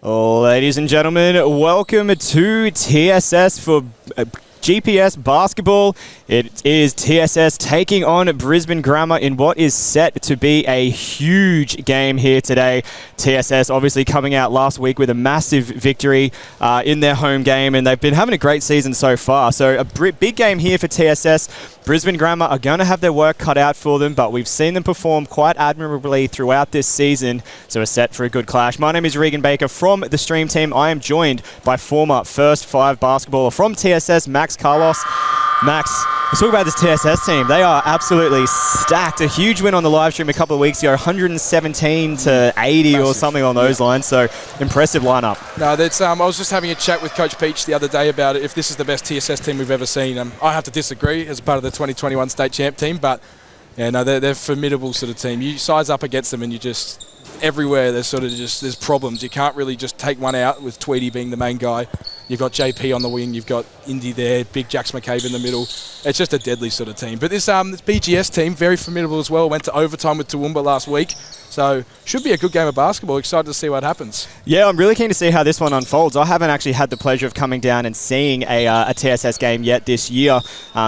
Ladies and gentlemen, welcome to TSS for GPS basketball. It is TSS taking on Brisbane Grammar in what is set to be a huge game here today. TSS obviously coming out last week with a massive victory in their home game, and they've been having a great season so far. So a big game here for TSS. Brisbane Grammar are going to have their work cut out for them, but we've seen them perform quite admirably throughout this season, so we're set for a good clash. My name is Regan Baker from the Stream Team. I am joined by former First Five basketballer from TSS, Max Carlos. Max, let's talk about this TSS team. They are absolutely stacked. A huge win on the live stream a couple of weeks ago, 117 to 80 Massive. Or something on those lines. So impressive lineup. No, that's. I was just having a chat with Coach Peach the other day about it, if this is the best TSS team we've ever seen. I have to disagree as part of the 2021 state champ team, but yeah, no, they're a formidable sort of team. You size up against them and you just everywhere there's problems. You can't really just take one out with Tweedy being the main guy. You've got JP on the wing, you've got Indy there, big Jax McCabe in the middle. It's just a deadly sort of team. But this BGS team, very formidable as well. Went to overtime with Toowoomba last week. So should be a good game of basketball. Excited to see what happens. Yeah, I'm really keen to see how this one unfolds. I haven't actually had the pleasure of coming down and seeing a TSS game yet this year,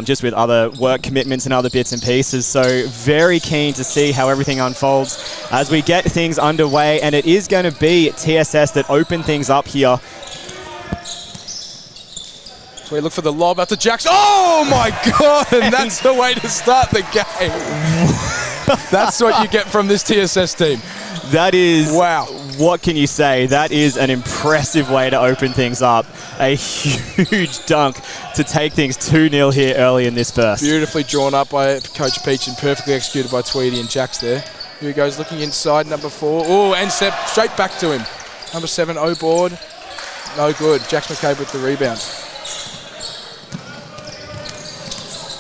just with other work commitments and other bits and pieces. So very keen to see how everything unfolds as we get things underway. And it is going to be TSS that open things up here. We look for the lob out to Jax. Oh my God! And that's the way to start the game. That's what you get from this TSS team. That is, wow. What can you say? That is an impressive way to open things up. A huge dunk to take things 2-0 here early in this first. Beautifully drawn up by Coach Peach and perfectly executed by Tweedy and Jax there. Here he goes looking inside, number 4. Oh, and straight back to him. Number 7, O-board. No good. Jax McCabe with the rebound.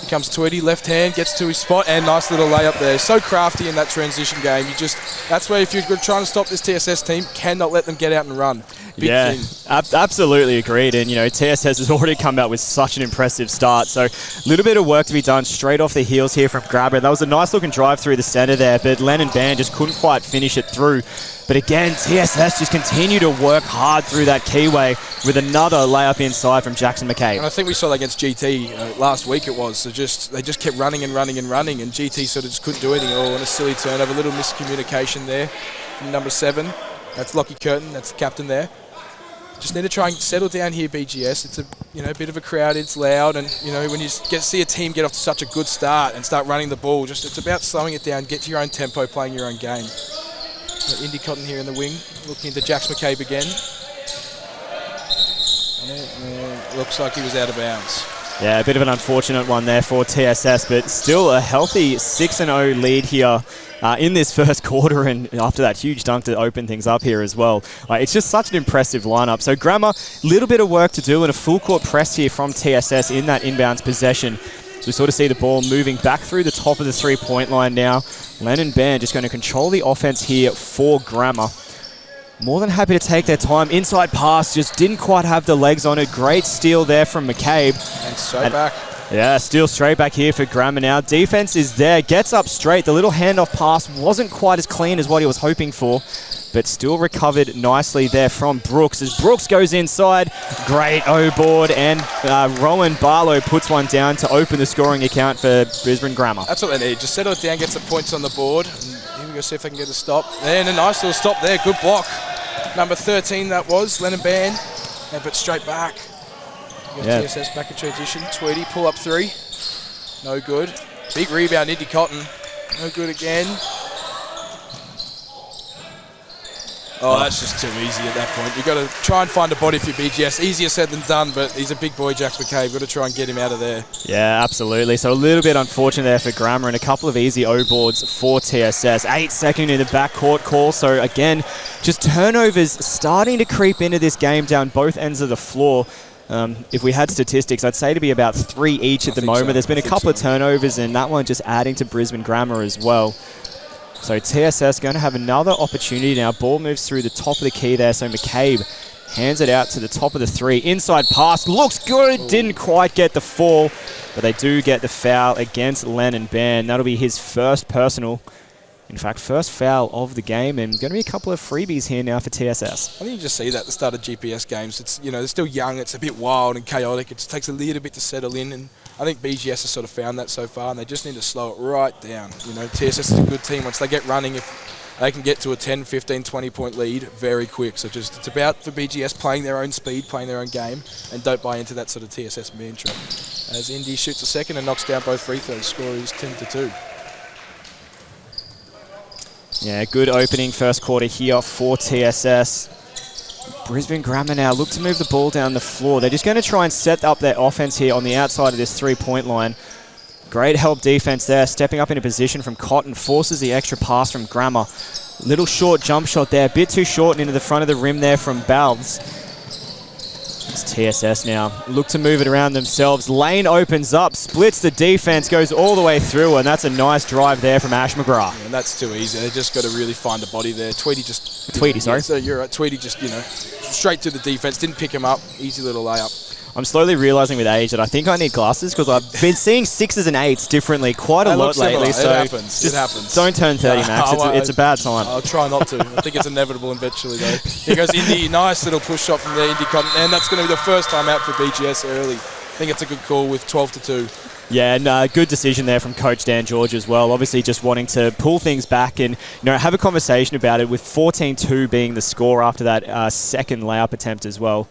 Comes Tweedy, left hand, gets to his spot, and nice little layup there. So crafty in that transition game. That's where if you're trying to stop this TSS team, cannot let them get out and run. Big yeah, thing. Absolutely agreed. And, TSS has already come out with such an impressive start. So a little bit of work to be done straight off the heels here from Grabber. That was a nice looking drive through the center there, but Len and Band just couldn't quite finish it through. But again, TSS just continue to work hard through that keyway with another layup inside from Jackson McCabe. And I think we saw that against GT last week it was. So they just kept running and running and running, and GT sort of just couldn't do anything at all. And a silly turnover, a little miscommunication there from number 7. That's Lockie Curtin, that's the captain there. Just need to try and settle down here, BGS. It's a bit of a crowd, it's loud, and when you see a team get off to such a good start and start running the ball, it's about slowing it down, get to your own tempo, playing your own game. Got Indy Cotton here in the wing, looking into Jax McCabe again. Looks like he was out of bounds. Yeah, a bit of an unfortunate one there for TSS, but still a healthy 6-0 lead here in this first quarter, and after that huge dunk to open things up here as well. It's just such an impressive lineup. So Grammar, a little bit of work to do and a full court press here from TSS in that inbounds possession. So we sort of see the ball moving back through the top of the three-point line now. Lennon Band just going to control the offense here for Grammar. More than happy to take their time. Inside pass, just didn't quite have the legs on it. Great steal there from McCabe. And straight back. Yeah, steal straight back here for Grammar now. Defense is there, gets up straight. The little handoff pass wasn't quite as clean as what he was hoping for, but still recovered nicely there from Brooks. As Brooks goes inside, great O-board, and Rowan Barlow puts one down to open the scoring account for Brisbane Grammar. That's what they need. Just settle it down, get some points on the board. And here we go, see if they can get a stop. And a nice little stop there, good block. Number 13 that was, Lennon Band, but straight back. Yeah. TSS back in transition. Tweedy, pull up 3. No good. Big rebound, Indy Cotton. No good again. Oh, that's just too easy at that point. You've got to try and find a body for your BGS. Easier said than done, but he's a big boy, Jax McCabe. Got to try and get him out of there. Yeah, absolutely. So a little bit unfortunate there for Grammar and a couple of easy O-boards for TSS. 8-second in the backcourt call. So again, just turnovers starting to creep into this game down both ends of the floor. If we had statistics, I'd say to be about 3 each at the moment. So. There's been a couple of turnovers, and that one just adding to Brisbane Grammar as well. So TSS going to have another opportunity now. Ball moves through the top of the key there. So McCabe hands it out to the top of the 3. Inside pass. Looks good. Didn't quite get the fall. But they do get the foul against Lennon Band. That'll be his first personal. In fact, first foul of the game, and going to be a couple of freebies here now for TSS. I think you just see that at the start of GPS games. It's, they're still young. It's a bit wild and chaotic. It just takes a little bit to settle in, and I think BGS has sort of found that so far, and they just need to slow it right down. TSS is a good team. Once they get running, if they can get to a 10, 15, 20-point lead very quick. So it's about for BGS playing their own speed, playing their own game, and don't buy into that sort of TSS mantra. As Indy shoots a second and knocks down both free throws, score is 10-2. Yeah, good opening first quarter here for TSS. Brisbane Grammar now look to move the ball down the floor. They're just going to try and set up their offense here on the outside of this three-point line. Great help defense there, stepping up into position from Cotton, forces the extra pass from Grammar. Little short jump shot there, a bit too short and into the front of the rim there from Balves. It's TSS now. Look to move it around themselves. Lane opens up, splits the defense, goes all the way through, and that's a nice drive there from Ash McGrath. Yeah, and that's too easy. They just got to really find a body there. Tweedy, sorry. So you're right. Tweedy just, straight to the defense. Didn't pick him up. Easy little layup. I'm slowly realising with age that I think I need glasses because I've been seeing 6s and 8s differently quite a lot lately. So it happens. Don't turn 30, Max. It's a bad time. I'll try not to. I think it's inevitable eventually, though. Here goes Indy. Nice little push shot from the Indy Cotton. And that's going to be the first time out for BGS early. I think it's a good call with 12-2. Yeah, and good decision there from Coach Dan George as well. Obviously just wanting to pull things back and have a conversation about it with 14-2 being the score after that second layup attempt as well.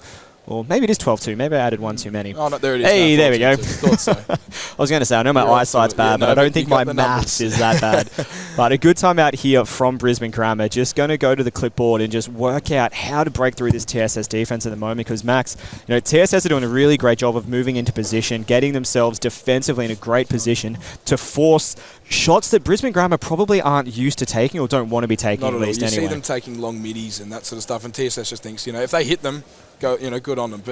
Or maybe it is 12-2. Maybe I added one too many. Oh, no, there it is. Hey, there we go. Thought so. I was going to say, I know my eyesight's bad, but I don't think my maths is that bad. But a good time out here from Brisbane Grammar. Just going to go to the clipboard and just work out how to break through this TSS defense at the moment. Because, Max, TSS are doing a really great job of moving into position, getting themselves defensively in a great position to force shots that Brisbane Grammar probably aren't used to taking or don't want to be taking at least anyway. You see them taking long middies and that sort of stuff, and TSS just thinks, if they hit them, go, good on them.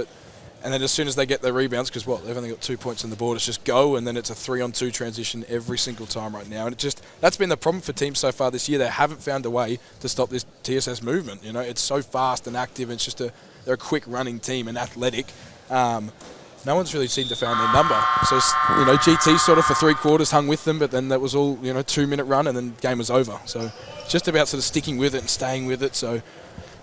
And then as soon as they get their rebounds, because they've only got 2 points on the board, it's just go, and then it's a 3-on-2 transition every single time right now. And that's been the problem for teams so far this year. They haven't found a way to stop this TSS movement. It's so fast and active. It's just they're a quick running team and athletic. No one's really seemed to found their number. So, GT sort of for 3 quarters hung with them, but then that was all, 2-minute run, and then game was over. So it's just about sort of sticking with it and staying with it. So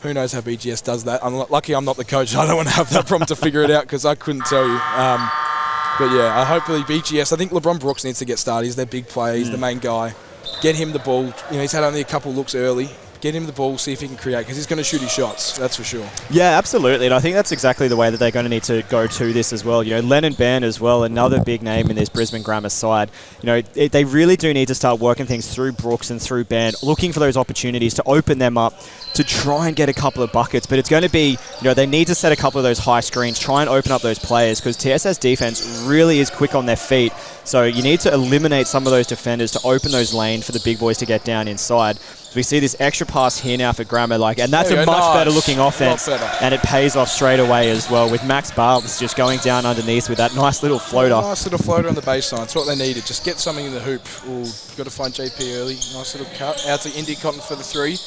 who knows how BGS does that. I'm lucky I'm not the coach. I don't want to have that problem to figure it out because I couldn't tell you. But yeah, hopefully BGS, I think LeBron Brooks needs to get started. He's their big player. He's the main guy. Get him the ball. He's had only a couple looks early. Get him the ball, see if he can create, because he's going to shoot his shots, that's for sure. Yeah, absolutely, and I think that's exactly the way that they're going to need to go to this as well. Lennon Ban as well, another big name in this Brisbane Grammar side. They really do need to start working things through Brooks and through Ban, looking for those opportunities to open them up to try and get a couple of buckets, but it's going to be, they need to set a couple of those high screens, try and open up those players, because TSS defense really is quick on their feet, so you need to eliminate some of those defenders to open those lanes for the big boys to get down inside. We see this extra pass here now for Grammar, and that's a much better looking offense, and it pays off straight away as well with Max Barles just going down underneath with that nice little floater. Nice little floater on the baseline. It's what they needed. Just get something in the hoop. Ooh, got to find JP early. Nice little cut out to Indy Cotton for the 3,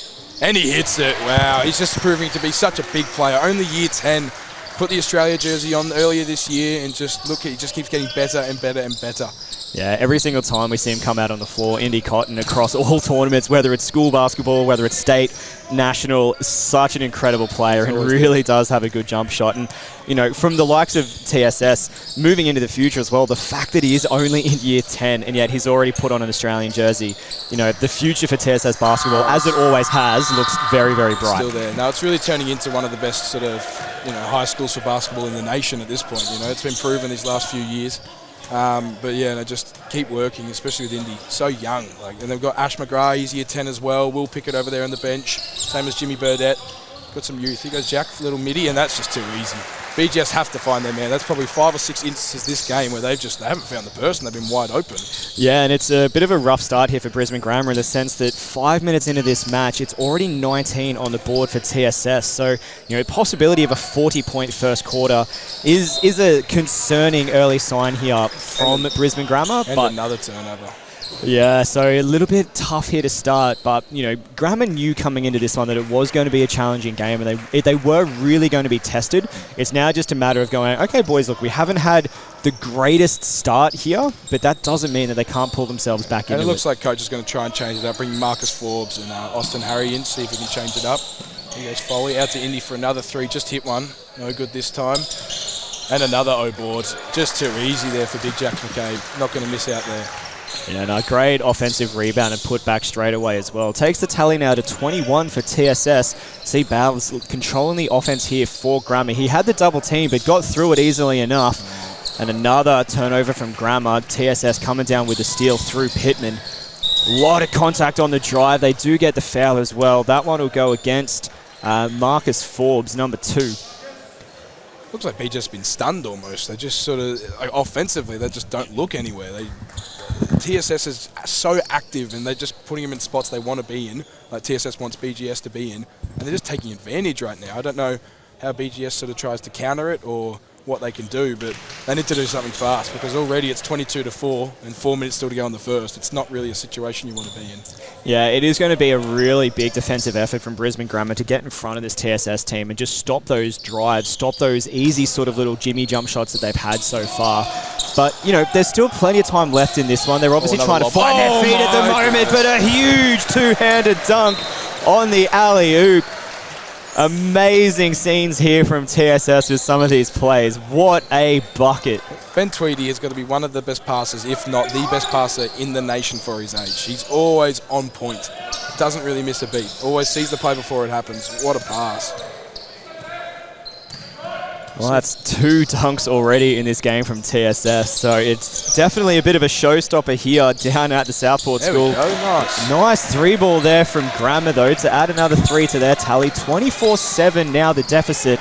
and he hits it. Wow, he's just proving to be such a big player. Only year 10. Put the Australia jersey on earlier this year, and just look, he just keeps getting better and better and better. Yeah, every single time we see him come out on the floor, Indy Cotton across all tournaments, whether it's school basketball, whether it's state, national, such an incredible player and really does have a good jump shot. And, from the likes of TSS, moving into the future as well, the fact that he is only in year 10 and yet he's already put on an Australian jersey, the future for TSS basketball, as it always has, looks very, very bright. Still there. Now, it's really turning into one of the best sort of, high schools for basketball in the nation at this point. It's been proven these last few years. But yeah, just keep working, especially with Indy. So young. And they've got Ash McGrath, he's year 10 as well. Will Pickett over there on the bench. Same as Jimmy Burdett. Got some youth. Here goes Jack, little midi, and that's just too easy. BGS have to find their man. That's probably 5 or 6 instances this game where they haven't found the person. They've been wide open. Yeah, and it's a bit of a rough start here for Brisbane Grammar in the sense that 5 minutes into this match, it's already 19 on the board for TSS. So, possibility of a 40-point first quarter is a concerning early sign here from Brisbane Grammar. And another turnover. Yeah, so a little bit tough here to start, but, you know, Grammar knew coming into this one that it was going to be a challenging game, and they were really going to be tested. It's now just a matter of going, okay, boys, look, we haven't had the greatest start here, but that doesn't mean that they can't pull themselves back into it. And it looks like Coach is going to try and change it up, bring Marcus Forbes and Austin Harry in, see if he can change it up. Here goes Foley, out to Indy for another 3, just hit one, no good this time. And another O-board, just too easy there for Big Jack McCabe, not going to miss out there. Yeah, no, great offensive rebound and put back straight away as well. Takes the tally now to 21 for TSS. See Bowles controlling the offense here for Grammar. He had the double team, but got through it easily enough. And another turnover from Grammar. TSS coming down with the steal through Pittman. A lot of contact on the drive. They do get the foul as well. That one will go against Marcus Forbes, number 2. Looks like BGS has been stunned almost. They just sort of, offensively, they just don't look anywhere. TSS is so active and they're just putting them in spots they want to be in, like TSS wants BGS to be in, and they're just taking advantage right now. I don't know how BGS sort of tries to counter it or what they can do, but they need to do something fast because already it's 22-4 and 4 minutes still to go in the first. It's not really a situation you want to be in. Yeah, it is going to be a really big defensive effort from Brisbane Grammar to get in front of this TSS team and just stop those drives, stop those easy sort of little jimmy jump shots that they've had so far. But, you know, there's still plenty of time left in this one. They're obviously trying to find their feet at the moment, but a huge two-handed dunk on the alley-oop. Amazing scenes here from TSS with some of these plays. What a bucket. Ben Tweedy is going to be one of the best passers, if not the best passer in the nation for his age. He's always on point. Doesn't really miss a beat. Always sees the play before it happens. What a pass. Well, that's 2 dunks already in this game from TSS, so it's definitely a bit of a showstopper here down at the Southport School. There we go, nice. Nice 3-ball there from Grammar, though, to add another 3 to their tally. 24-7 now the deficit.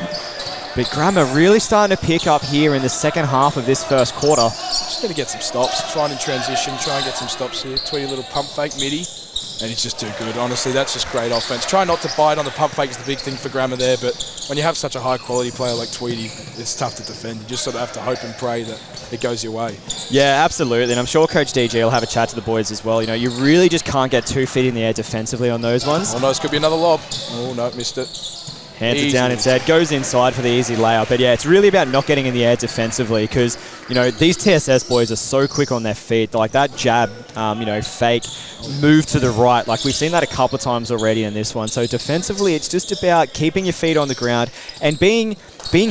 But Grammar really starting to pick up here in the second half of this first quarter. Just going to get some stops, trying in transition, try and get some stops here. Tweety little pump fake midi. And he's just too good. Honestly, that's just great offense. Try not to bite on the pump fake is the big thing for Grammar there, but when you have such a high-quality player like Tweedy, it's tough to defend. You just sort of have to hope and pray that it goes your way. Yeah, absolutely. And I'm sure Coach DG will have a chat to the boys as well. You know, you really just can't get 2 feet in the air defensively on those ones. Oh, no, this could be another lob. Oh, no, missed it. Hands it down instead, goes inside for the easy layup. But yeah, it's really about not getting in the air defensively because, you know, these TSS boys are so quick on their feet. Like that jab, you know, fake move to the right. Like we've seen that a couple of times already in this one. So defensively, it's just about keeping your feet on the ground and being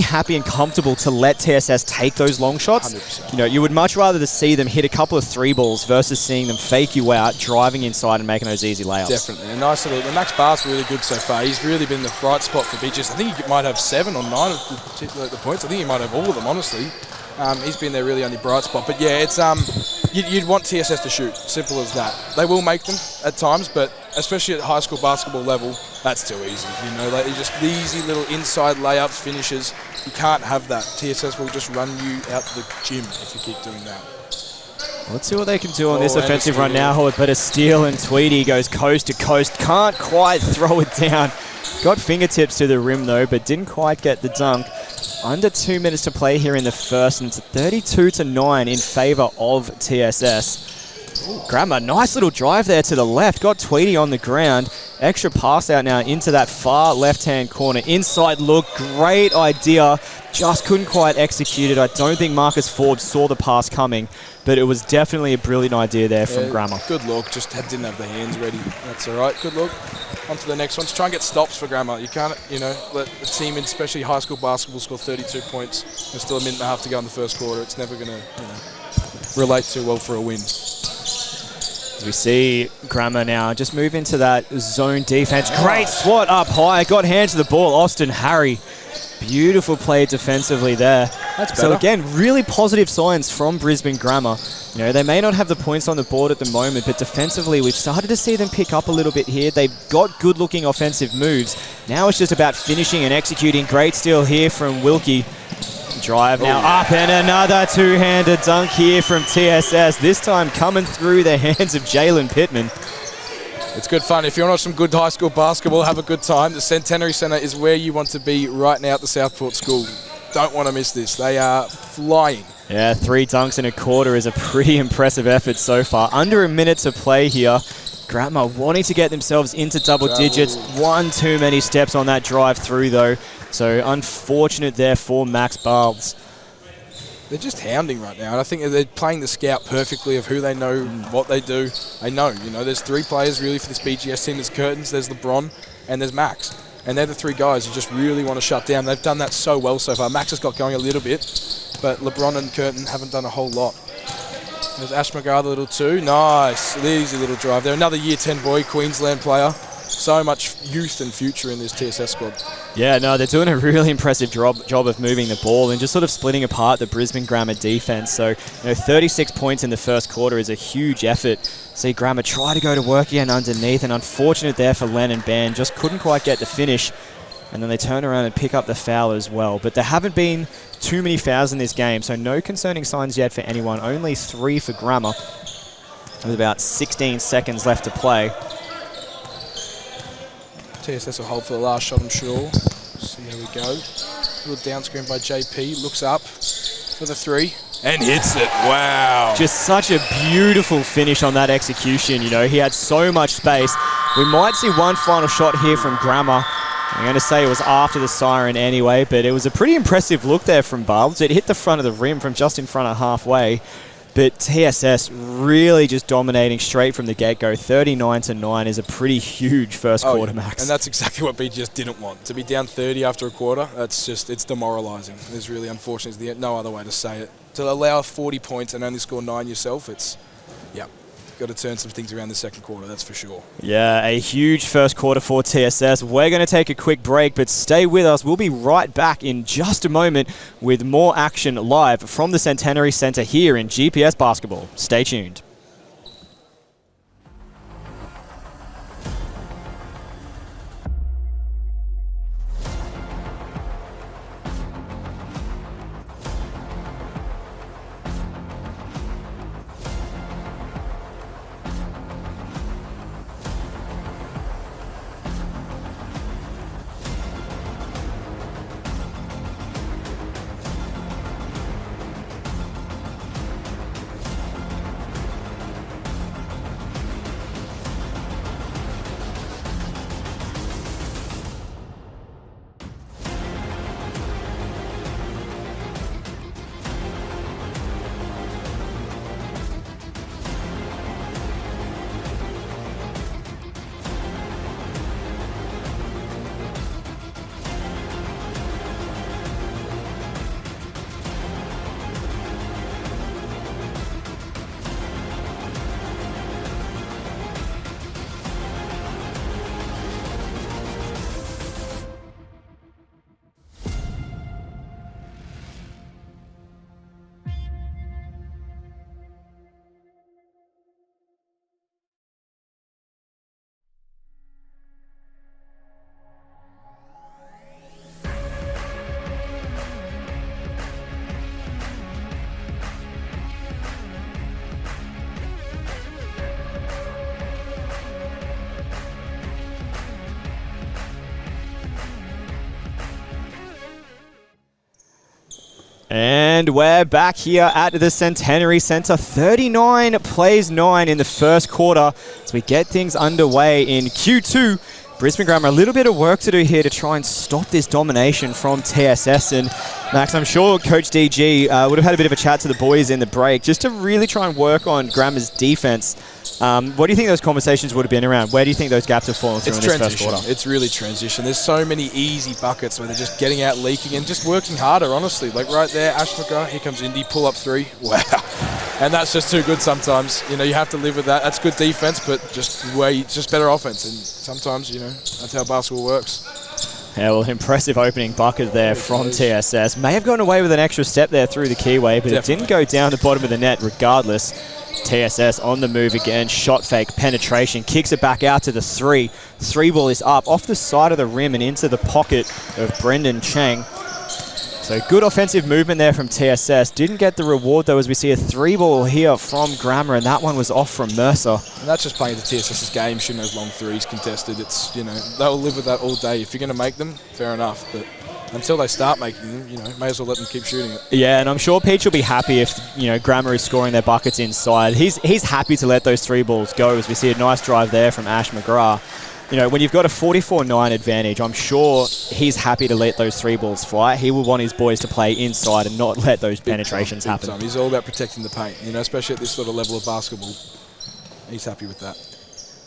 happy and comfortable to let TSS take those long shots. 100%. You know, you would much rather to see them hit a couple of 3-balls versus seeing them fake you out, driving inside and making those easy layups. Definitely. A nice little, the Max Bar's really good so far. He's really been the bright spot for BGS. I think he might have 7 or 9 of the points. I think he might have all of them, honestly. He's been their really only bright spot. But yeah, it's you'd want TSS to shoot. Simple as that. They will make them at times, but especially at high school basketball level, that's too easy. You know, like just the easy little inside layups, finishes. You can't have that. TSS will just run you out the gym if you keep doing that. Let's see what they can do on this offensive run now. But a steal and Tweedy goes coast to coast. Can't quite throw it down. Got fingertips to the rim though, but didn't quite get the dunk. Under 2 minutes to play here in the first, and it's 32-9 in favour of TSS. Grammar, nice little drive there to the left. Got Tweedy on the ground. Extra pass out now into that far left-hand corner. Inside look, great idea. Just couldn't quite execute it. I don't think Marcus Forbes saw the pass coming, but it was definitely a brilliant idea there from Grammar. Good look, just didn't have the hands ready. That's all right, good look. On to the next one. Just try and get stops for Grammar. You can't, you know, let a team, especially high school basketball, score 32 points. There's still a minute and a half to go in the first quarter. It's never going to, you know, relate too well for a win. As we see Grammar now just move into that zone defense. Great swat up high. Got hands to the ball. Austin Harry. Beautiful play defensively there. That's better. So again, really positive signs from Brisbane Grammar. You know, they may not have the points on the board at the moment, but defensively, we've started to see them pick up a little bit here. They've got good-looking offensive moves. Now it's just about finishing and executing. Great steal here from Wilkie. Drive now up, and another two-handed dunk here from TSS. This time coming through the hands of Jalen Pittman. It's good fun. If you want to watch some good high school basketball, have a good time. The Centenary Centre is where you want to be right now at the Southport School. Don't want to miss this. They are flying. Yeah, 3 dunks in a quarter is a pretty impressive effort so far. Under a minute to play here. Gramma wanting to get themselves into double digits. One too many steps on that drive through, though. So unfortunate there for Max Barles. They're just hounding right now, and I think they're playing the scout perfectly of who they know, what they do. They know, there's 3 players really for this BGS team. There's Curtains, there's LeBron, and there's Max. And they're the 3 guys who just really want to shut down. They've done that so well so far. Max has got going a little bit, but LeBron and Curtin haven't done a whole lot. There's Ash McGrath, a little 2. Nice, easy little drive there. Another Year 10 boy, Queensland player. So much youth and future in this TSS squad. Yeah, no, they're doing a really impressive job of moving the ball and just sort of splitting apart the Brisbane Grammar defense. So, 36 points in the first quarter is a huge effort. See Grammar try to go to work again underneath, and unfortunate there for Len and Ben, just couldn't quite get the finish. And then they turn around and pick up the foul as well. But there haven't been too many fouls in this game, so no concerning signs yet for anyone. Only 3 for Grammar with about 16 seconds left to play. TSS will hold for the last shot, I'm sure. See how we go. Little down screen by JP. Looks up for the 3 and hits it. Wow. Just such a beautiful finish on that execution. He had so much space. We might see one final shot here from Grammar. I'm going to say it was after the siren anyway, but it was a pretty impressive look there from Barles. It hit the front of the rim from just in front of halfway. But TSS really just dominating straight from the get-go. 39-9 is a pretty huge first quarter, Max. And that's exactly what BGS didn't want. To be down 30 after a quarter, it's demoralising. It's really unfortunate. There's no other way to say it. To allow 40 points and only score 9 yourself, got to turn some things around the second quarter, that's for sure. Yeah, a huge first quarter for TSS. We're going to take a quick break, but stay with us. We'll be right back in just a moment with more action live from the Centenary Centre here in GPS Basketball. Stay tuned. And we're back here at the Centenary Centre. 39 plays 9 in the first quarter as we get things underway in Q2. Brisbane Grammar, a little bit of work to do here to try and stop this domination from TSS. And Max, I'm sure Coach DG would have had a bit of a chat to the boys in the break just to really try and work on Grammar's defense. What do you think those conversations would have been around? Where do you think those gaps have fallen through in this first quarter? It's really transition. There's so many easy buckets where they're just getting out, leaking, and just working harder, honestly. Like right there, Ash McGrath, here comes Indy, pull up 3. Wow. And that's just too good sometimes. You have to live with that. That's good defense, but just better offense. And sometimes, that's how basketball works. Yeah, well, impressive opening bucket there from TSS. May have gone away with an extra step there through the keyway, but it didn't go down the bottom of the net regardless. TSS on the move again, shot fake, penetration, kicks it back out to the 3. 3 ball is up off the side of the rim and into the pocket of Brendan Chang. So good offensive movement there from TSS. Didn't get the reward though as we see a 3 ball here from Grammar, and that one was off from Mercer. And that's just playing the TSS's game, shooting those long threes contested. It's, they'll live with that all day. If you're going to make them, fair enough, but until they start making them, you know, may as well let them keep shooting it. Yeah, and I'm sure Peach will be happy if, you know, Grammar is scoring their buckets inside. He's happy to let those 3 balls go, as we see a nice drive there from Ash McGrath. You know, when you've got a 44-9 advantage, I'm sure he's happy to let those 3 balls fly. He will want his boys to play inside and not let those penetrations happen. Time. He's all about protecting the paint, you know, especially at this sort of level of basketball. He's happy with that.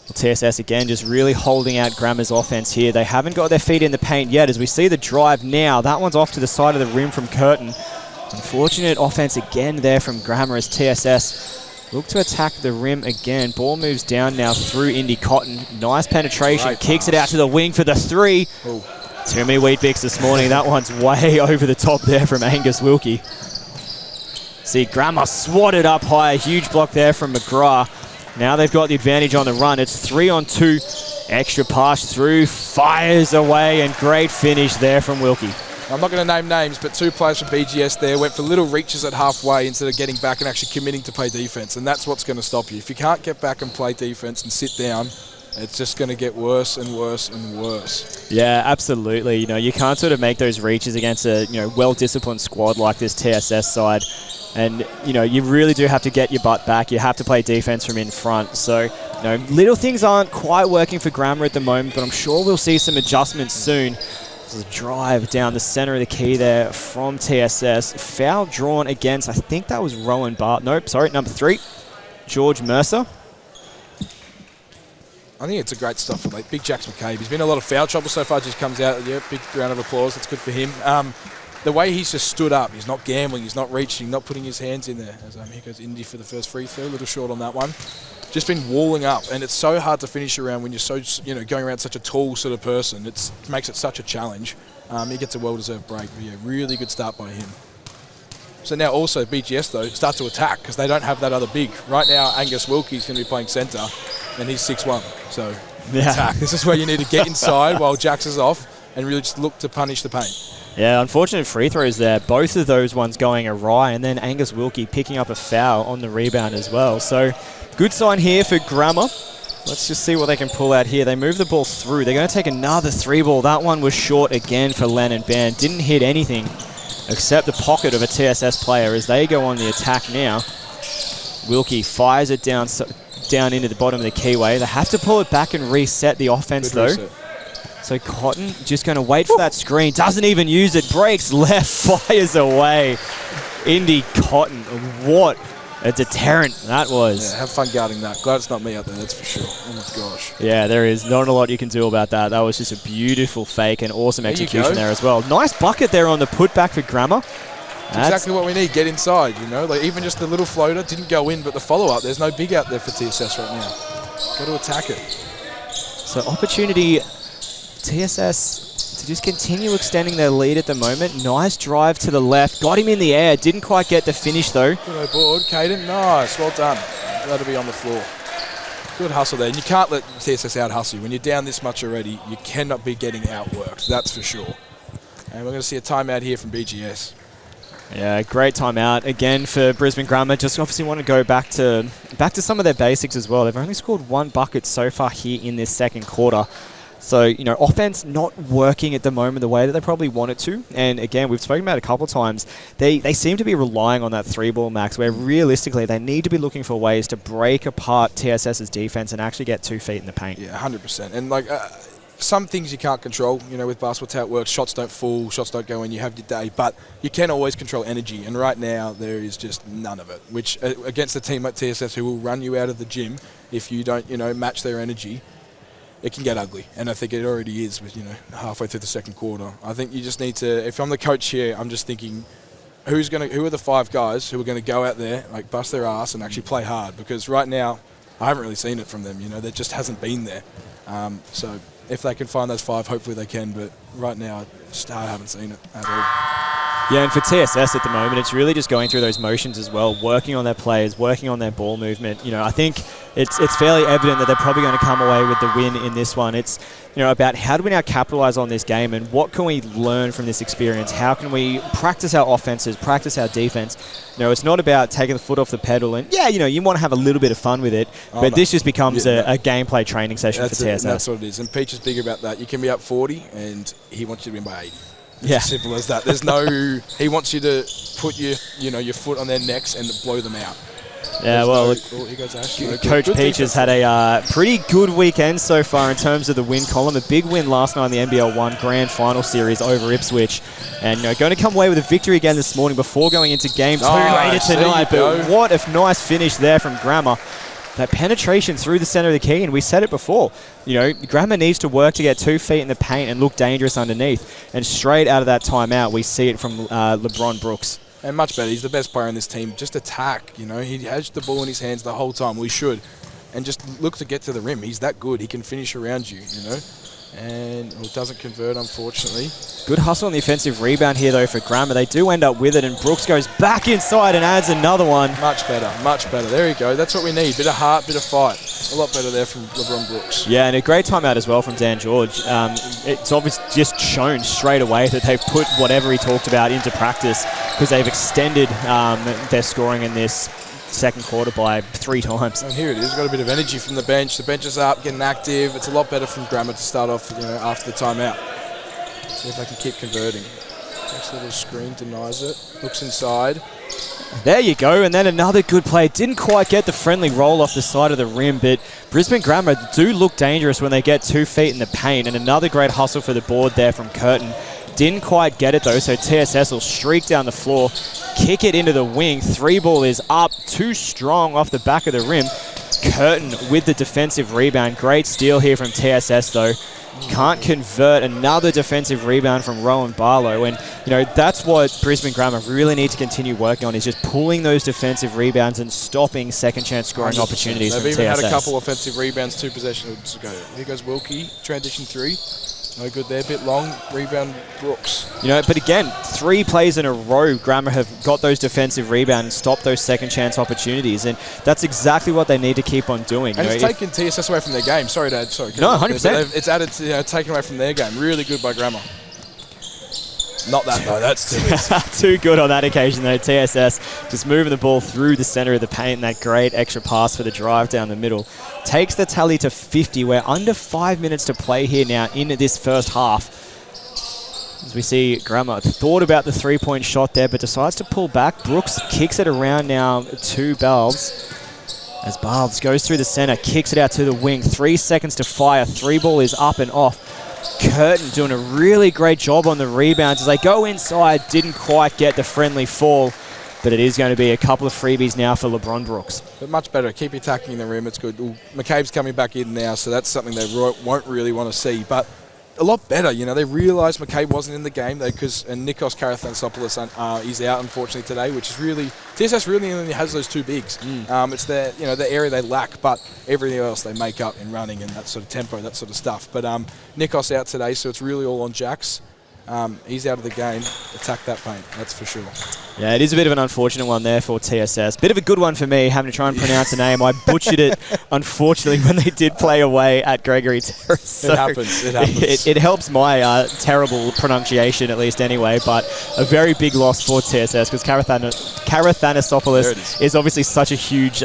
Well, TSS again just really holding out Grammar's offense here. They haven't got their feet in the paint yet, as we see the drive now. That one's off to the side of the rim from Curtin. Unfortunate offense again there from Grammar as TSS look to attack the rim again. Ball moves down now through Indy Cotton. Nice penetration. Great Kicks pass. it out to the wing for the 3. Ooh. Too many wheat bix this morning. That one's way over the top there from Angus Wilkie. See, Grammar swatted up high. A huge block there from McGrath. Now they've got the advantage on the run. It's 3-on-2. Extra pass through. Fires away. And great finish there from Wilkie. I'm not going to name names, but 2 players from BGS there went for little reaches at halfway instead of getting back and actually committing to play defense, and that's what's going to stop you. If you can't get back and play defense and sit down, it's just going to get worse and worse and worse. Yeah, absolutely. You know, you can't sort of make those reaches against a, you know, well-disciplined squad like this TSS side. And, you know, you really do have to get your butt back. You have to play defense from in front. So, you know, little things aren't quite working for Grammar at the moment, but I'm sure we'll see some adjustments soon. There's a drive down the center of the key there from TSS. Foul drawn against, I think that was Rowan Bart. Nope, sorry, number 3, George Mercer. I think it's a great stuff for like Big Jax McCabe. He's been in a lot of foul trouble so far, just comes out, yeah, big round of applause. That's good for him. The way he's just stood up, he's not gambling, he's not reaching, not putting his hands in there. As here goes Indy for the first free throw, a little short on that one. Just been walling up, and it's so hard to finish around when you're so, you know, going around such a tall sort of person. It makes it such a challenge. He gets a well-deserved break. But yeah, really good start by him. So now also BGS though start to attack because they don't have that other big. Right now Angus Wilkie's going to be playing centre, and he's 6'1". So attack. This is where you need to get inside while Jax is off and really just look to punish the paint. Yeah, unfortunate free throws there. Both of those ones going awry, and then Angus Wilkie picking up a foul on the rebound as well. So good sign here for Grammar. Let's just see what they can pull out here. They move the ball through. They're going to take another 3-ball. That one was short again for Lennon Band. Didn't hit anything except the pocket of a TSS player as they go on the attack now. Wilkie fires it down into the bottom of the keyway. They have to pull it back and reset the offense though. Reset. So Cotton just going to wait for that screen. Doesn't even use it. Breaks left, fires away. Indy Cotton. What a deterrent that was. Yeah, have fun guarding that. Glad it's not me out there, that's for sure. Oh my gosh. Yeah, there is not a lot you can do about that. That was just a beautiful fake and awesome execution there as well. Nice bucket there on the putback for Grammar. That's exactly what we need. Get inside, you know. Like even just the little floater didn't go in, but the follow-up, there's no big out there for TSS right now. Got to attack it. So opportunity TSS to just continue extending their lead at the moment. Nice drive to the left. Got him in the air. Didn't quite get the finish though. Good board, Caden. Nice. Well done. Glad to be on the floor. Good hustle there. And you can't let TSS out-hustle you. When you're down this much already, you cannot be getting outworked. That's for sure. And we're going to see a timeout here from BGS. Yeah, great timeout again for Brisbane Grammar. Just obviously want to go back to some of their basics as well. They've only scored 1 bucket so far here in this second quarter. So, you know, offense not working at the moment the way that they probably want it to. And again, we've spoken about it a couple of times. They seem to be relying on that 3-ball max where realistically they need to be looking for ways to break apart TSS's defense and actually get 2 feet in the paint. Yeah, 100%. And like some things you can't control, you know, with basketball, it's how it works. Shots don't fall, shots don't go in, you have your day. But you can always control energy. And right now there is just none of it, which against a team like TSS who will run you out of the gym if you don't, you know, match their energy, it can get ugly, and I think it already is with, you know, halfway through the second quarter. I think you just need to, if I'm the coach here, I'm just thinking, who are the 5 guys who are going to go out there, like bust their ass and actually play hard? Because right now, I haven't really seen it from them, you know, there just hasn't been there. So if they can find those 5, hopefully they can, but right now, I haven't seen it at all. Yeah, and for TSS at the moment, it's really just going through those motions as well, working on their players, working on their ball movement. You know, I think it's fairly evident that they're probably going to come away with the win in this one. It's, you know, about how do we now capitalize on this game and what can we learn from this experience? How can we practice our offenses, practice our defense? You know, it's not about taking the foot off the pedal and, yeah, you know, you want to have a little bit of fun with it, but this just becomes a gameplay training session for TSS. That's what it is. And Peach is big about that. You can be up 40 and he wants you to win by 80. It's as simple as that. There's no. He wants you to put your foot on their necks and blow them out. Yeah, well, here goes Ash. Coach Peach has had a pretty good weekend so far in terms of the win column. A big win last night in the NBL 1 Grand Final Series over Ipswich. And going to come away with a victory again this morning before going into Game 2 later tonight. But what a nice finish there from Grammar. That penetration through the centre of the key, and we said it before, Grammar needs to work to get 2 feet in the paint and look dangerous underneath. And straight out of that timeout, we see it from LeBron Brooks. And much better. He's the best player in this team. Just attack, He has the ball in his hands the whole time. We should. And just look to get to the rim. He's that good. He can finish around you, And it doesn't convert, unfortunately. Good hustle on the offensive rebound here, though, for Grammar. They do end up with it, and Brooks goes back inside and adds another one. Much better, much better. There you go. That's what we need. Bit of heart, bit of fight. A lot better there from LeBron Brooks. Yeah, and a great timeout as well from Dan George. It's obviously just shown straight away that they've put whatever he talked about into practice, because they've extended their scoring in this second quarter by 3 times. And here it is. Got a bit of energy from the bench. The bench is up, getting active. It's a lot better from Grammar to start off, after the timeout. See if they can keep converting. Takes a little screen, denies it. Looks inside. There you go, and then another good play. Didn't quite get the friendly roll off the side of the rim, but Brisbane Grammar do look dangerous when they get 2 feet in the paint, and another great hustle for the board there from Curtin. Didn't quite get it, though, so TSS will streak down the floor, kick it into the wing. 3-ball is up, too strong off the back of the rim. Curtin with the defensive rebound. Great steal here from TSS, though. Can't convert. Another defensive rebound from Rowan Barlow. And, that's what Brisbane Grammar really need to continue working on, is just pulling those defensive rebounds and stopping second-chance scoring 100%. opportunities from TSS. They've even had a couple offensive rebounds, 2 possessions ago. Here goes Wilkie, transition 3. No good there, bit long. Rebound Brooks. But again, 3 plays in a row, Grammar have got those defensive rebounds and stopped those second chance opportunities, and that's exactly what they need to keep on doing. And it's taken TSS away from their game. Sorry, Dad. Sorry. No, 100%. It's added to taken away from their game. Really good by Grammar. Not that though. That's too easy. Too good on that occasion though. TSS just moving the ball through the centre of the paint, and that great extra pass for the drive down the middle takes the tally to 50. We're under 5 minutes to play here now in this first half. As we see Grammar thought about the 3-point shot there, but decides to pull back. Brooks kicks it around now to Balbs. As Balbs goes through the centre, kicks it out to the wing. 3 seconds to fire. 3-ball is up and off. Curtin doing a really great job on the rebounds as they go inside. Didn't quite get the friendly fall, but it is going to be a couple of freebies now for LeBron Brooks. But much better. Keep attacking the rim. It's good. Ooh, McCabe's coming back in now, so that's something they won't really want to see. But a lot better. They realised McCabe wasn't in the game and Nikos Karathansopoulos is out unfortunately today, which is really TSS really only has those 2 bigs. It's the area they lack, but everything else they make up in running and that sort of tempo, that sort of stuff. But Nikos out today, so it's really all on Jax. He's out of the game. Attack that paint, that's for sure. Yeah, it is a bit of an unfortunate one there for TSS. Bit of a good one for me, having to try and pronounce a name. I butchered it, unfortunately, when they did play away at Gregory Terrace. So it happens. It helps my terrible pronunciation, at least anyway, but a very big loss for TSS because Karathansopoulos is obviously such a huge,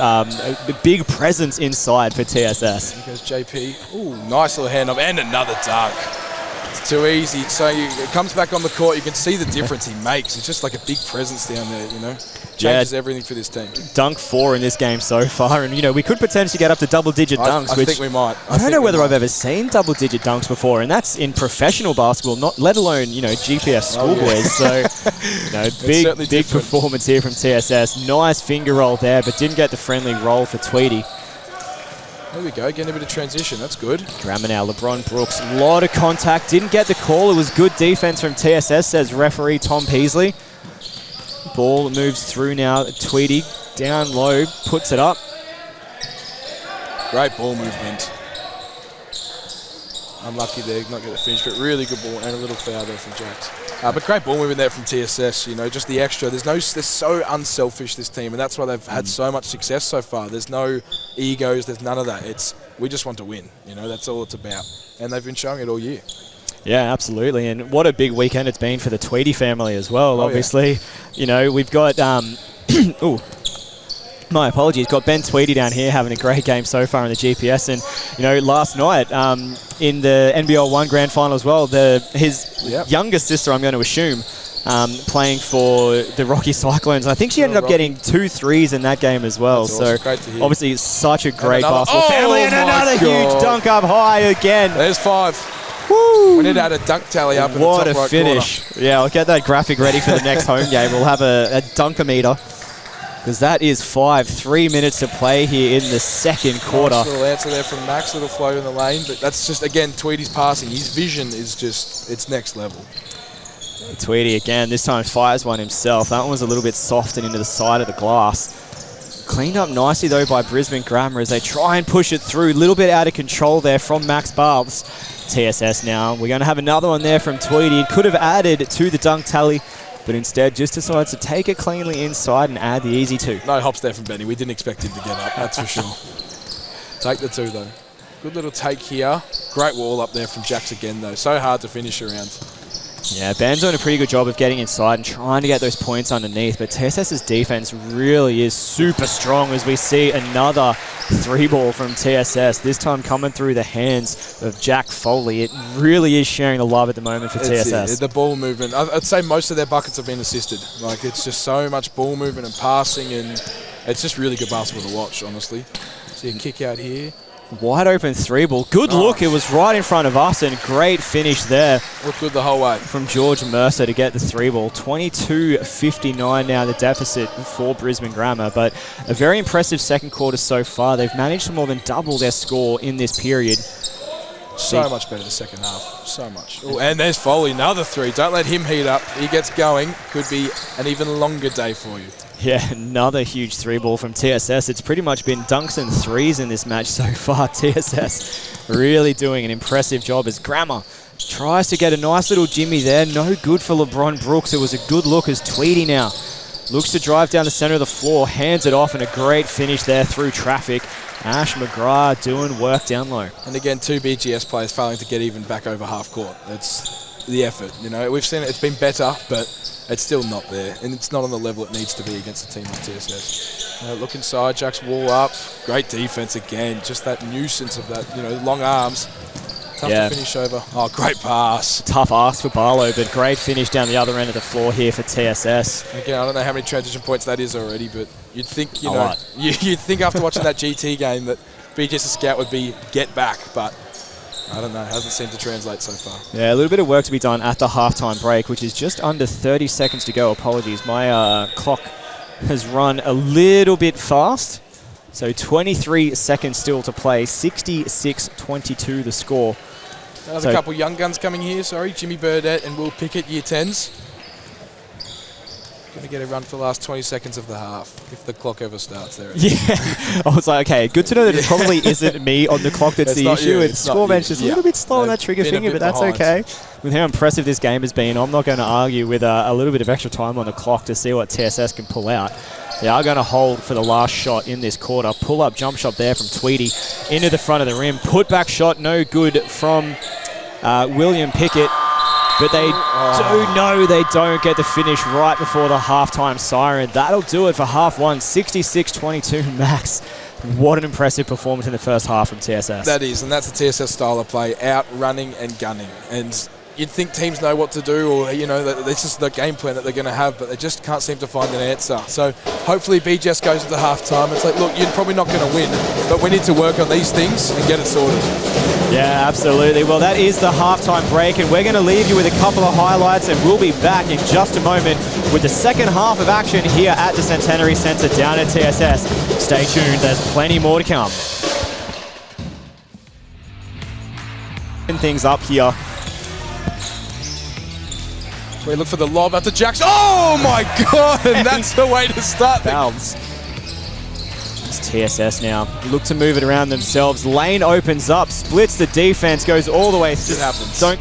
big presence inside for TSS. Here goes JP. Ooh, nice little hand up, and another dunk. It's too easy. So it comes back on the court. You can see the difference he makes. It's just like a big presence down there, Changes everything for this team. Dunk 4 in this game so far, and we could potentially get up to double-digit dunks. I think we might. I don't know whether I've ever seen double-digit dunks before, and that's in professional basketball, not let alone GPS schoolboys. So big performance here from TSS. Nice finger roll there, but didn't get the friendly roll for Tweedy. There we go, getting a bit of transition. That's good. Grammar now, LeBron Brooks. A lot of contact. Didn't get the call. It was good defense from TSS, says referee Tom Peasley. Ball moves through now. Tweedy down low, puts it up. Great ball movement. Unlucky there, not get the finish, but really good ball and a little foul there from Jax. But great ball movement there from TSS, just the extra. They're so unselfish, this team, and that's why they've had so much success so far. There's no egos, there's none of that. We just want to win, that's all it's about. And they've been showing it all year. Yeah, absolutely. And what a big weekend it's been for the Tweedy family as well, obviously. We've got... My apologies. Got Ben Tweedy down here having a great game so far in the GPS, and last night in the NBL 1 Grand Final as well, his youngest sister, I'm going to assume, playing for the Rocky Cyclones. I think she ended up getting 2 threes in that game as well. That's awesome. Great to hear. Obviously, it's such a great basketball family, and another huge dunk up high again. There's 5. Woo. We need to add a dunk tally up in the top right What a finish. corner. Yeah, I'll get that graphic ready for the next home game. We'll have a dunkometer. Because that is 5. 3 minutes to play here in the second quarter. Nice little answer there from Max, little flow in the lane. But that's just, again, Tweedy's passing. His vision is just, it's next level. Tweedy again, this time fires one himself. That one was a little bit soft and into the side of the glass. Cleaned up nicely, though, by Brisbane Grammar as they try and push it through. A little bit out of control there from Max Barbs. TSS now. We're going to have another one there from Tweedy. It could have added to the dunk tally, but instead just decides to take it cleanly inside and add the easy 2. No hops there from Benny. We didn't expect him to get up, that's for sure. Take the 2, though. Good little take here. Great wall up there from Jax again, though. So hard to finish around. Yeah, Ben's doing a pretty good job of getting inside and trying to get those points underneath, but TSS's defense really is super strong as we see another 3-ball from TSS, this time coming through the hands of Jack Foley. It really is sharing the love at the moment for TSS. The ball movement. I'd say most of their buckets have been assisted. Like, it's just so much ball movement and passing, and it's just really good basketball to watch, honestly. See a kick out here. Wide open 3-ball. Good look. It was right in front of us, and great finish there. Looked good the whole way. From George Mercer to get the 3-ball. 22-59 now the deficit for Brisbane Grammar, but a very impressive second quarter so far. They've managed to more than double their score in this period. So much better the second half. So much. Ooh, and there's Foley, another 3. Don't let him heat up. He gets going. Could be an even longer day for you. Yeah, another huge 3-ball from TSS. It's pretty much been dunks and 3s in this match so far. TSS really doing an impressive job as Grammar tries to get a nice little jimmy there. No good for LeBron Brooks. It was a good look as Tweedy now looks to drive down the center of the floor, hands it off, and a great finish there through traffic. Ash McGrath doing work down low. And again, 2 BGS players failing to get even back over half court. It's the effort. We've seen it. It's been better, but it's still not there, and it's not on the level it needs to be against a team like TSS. Look inside, Jack's wall up. Great defense again. Just that nuisance of that, long arms. Tough to finish over. Oh, great pass. Tough ask for Barlow, but great finish down the other end of the floor here for TSS. Again, I don't know how many transition points that is already, but you'd think, you'd think after watching that GT game that BGS Scout would be get back, but I don't know. It hasn't seemed to translate so far. Yeah, a little bit of work to be done at the halftime break, which is just under 30 seconds to go. Apologies. My clock has run a little bit fast. So 23 seconds still to play. 66-22 the score. Another couple young guns coming here. Sorry, Jimmy Burdett and Will Pickett, year 10s. Going to get a run for the last 20 seconds of the half, if the clock ever starts there. Yeah, I was like, okay, good to know that it probably isn't me on the clock that's the issue. It's score bench is a little bit slow on that trigger finger, but that's okay. With how impressive this game has been, I'm not going to argue with a little bit of extra time on the clock to see what TSS can pull out. They are going to hold for the last shot in this quarter. Pull-up jump shot there from Tweedy into the front of the rim. Put-back shot, no good from William Pickett. But they do know they don't get the finish right before the halftime siren. That'll do it for half one, 66-22 max. What an impressive performance in the first half from TSS. That is, and that's the TSS style of play, out running and gunning. And you'd think teams know what to do, or that this is the game plan that they're going to have, but they just can't seem to find an answer. So hopefully BGS goes into halftime. It's like, look, you're probably not going to win, but we need to work on these things and get it sorted. Yeah, absolutely. Well, that is the halftime break, and we're going to leave you with a couple of highlights, and we'll be back in just a moment with the second half of action here at the Centenary Centre down at TSS. Stay tuned, there's plenty more to come. Things up here. We look for the lob after Jackson. Oh my God! And that's the way to start. Valves. It's TSS now. Look to move it around themselves. Lane opens up, splits the defense, goes all the way. It happens. Don't.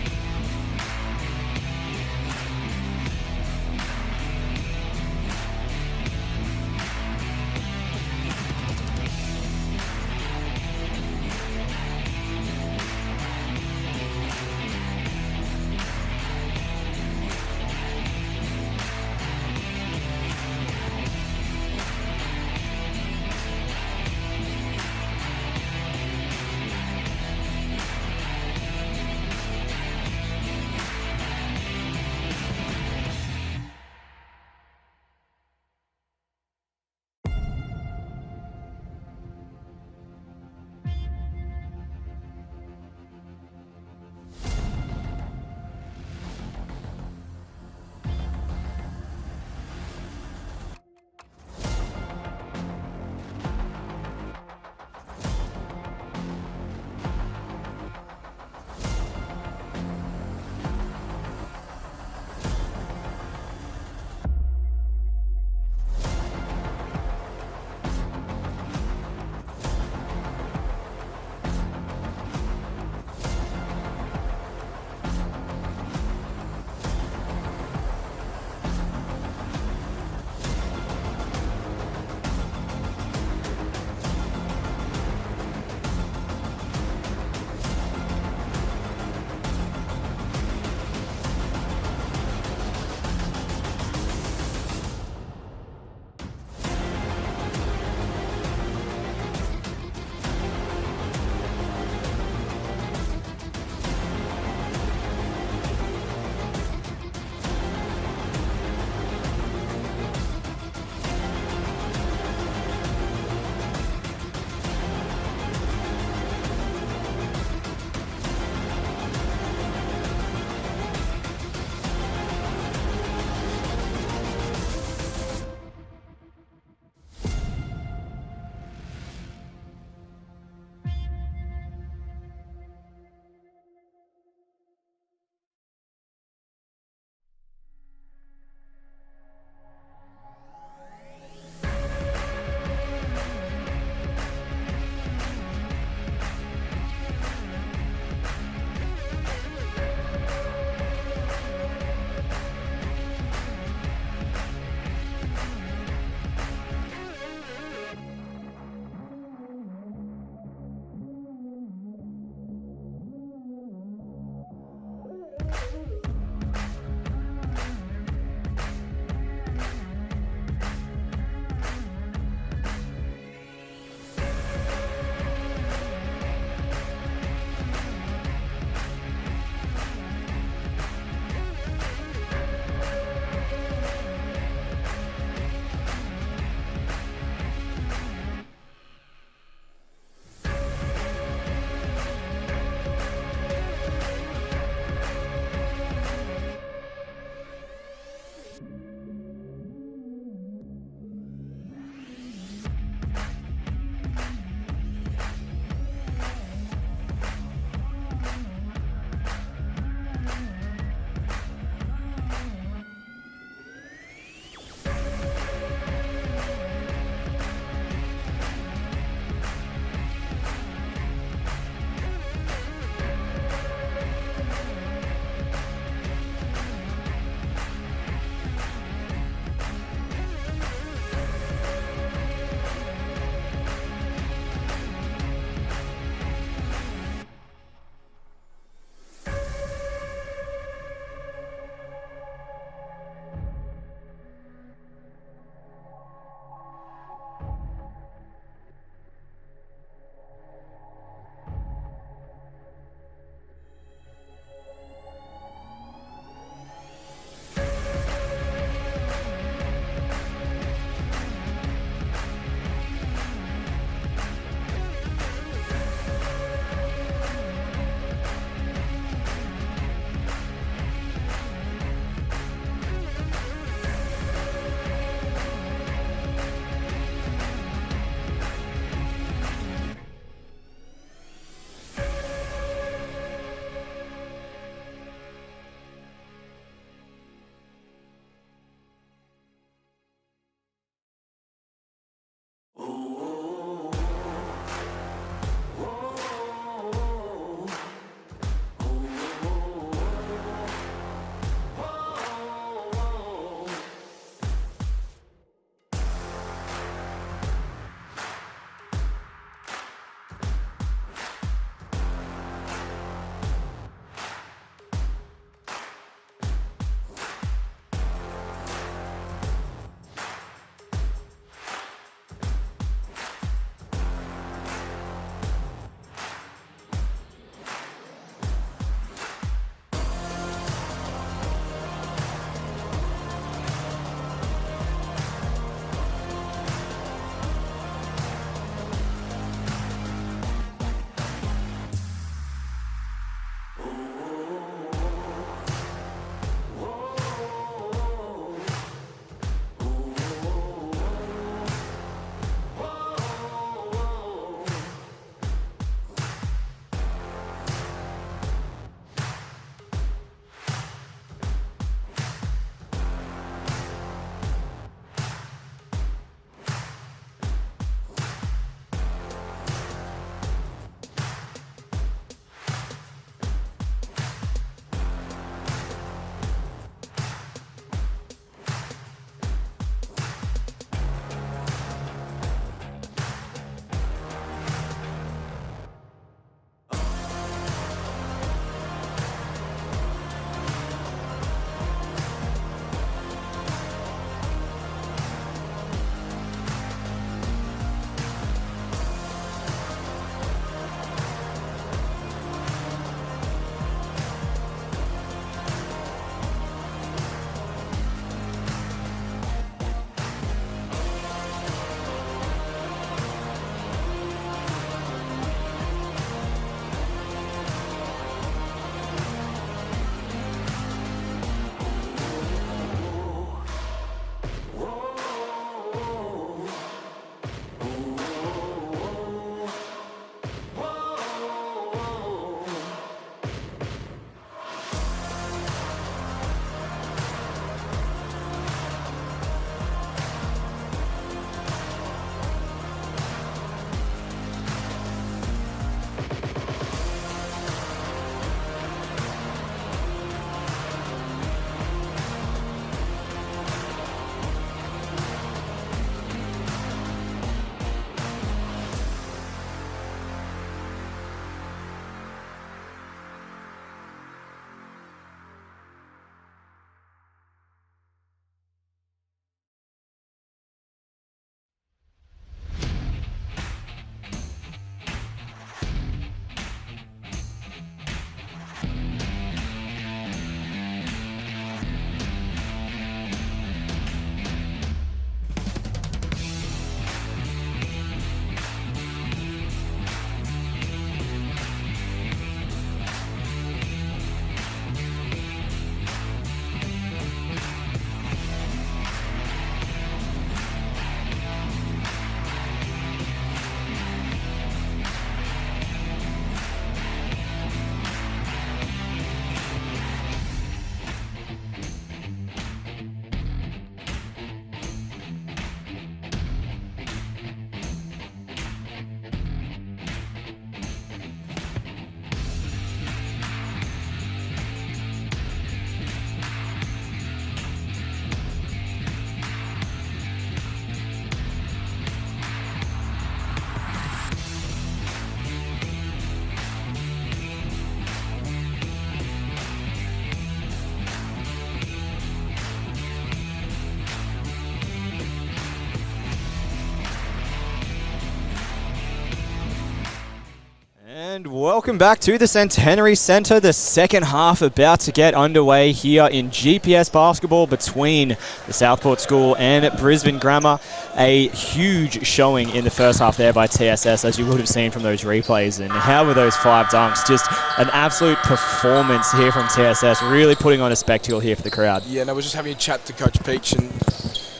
welcome back to the Centenary Centre. The second half about to get underway here in GPS basketball between the Southport School and Brisbane Grammar. A huge showing in the first half there by TSS, as you would have seen from those replays. And how were those 5 dunks? Just an absolute performance here from TSS, really putting on a spectacle here for the crowd. Yeah, and I was just having a chat to Coach Peach, and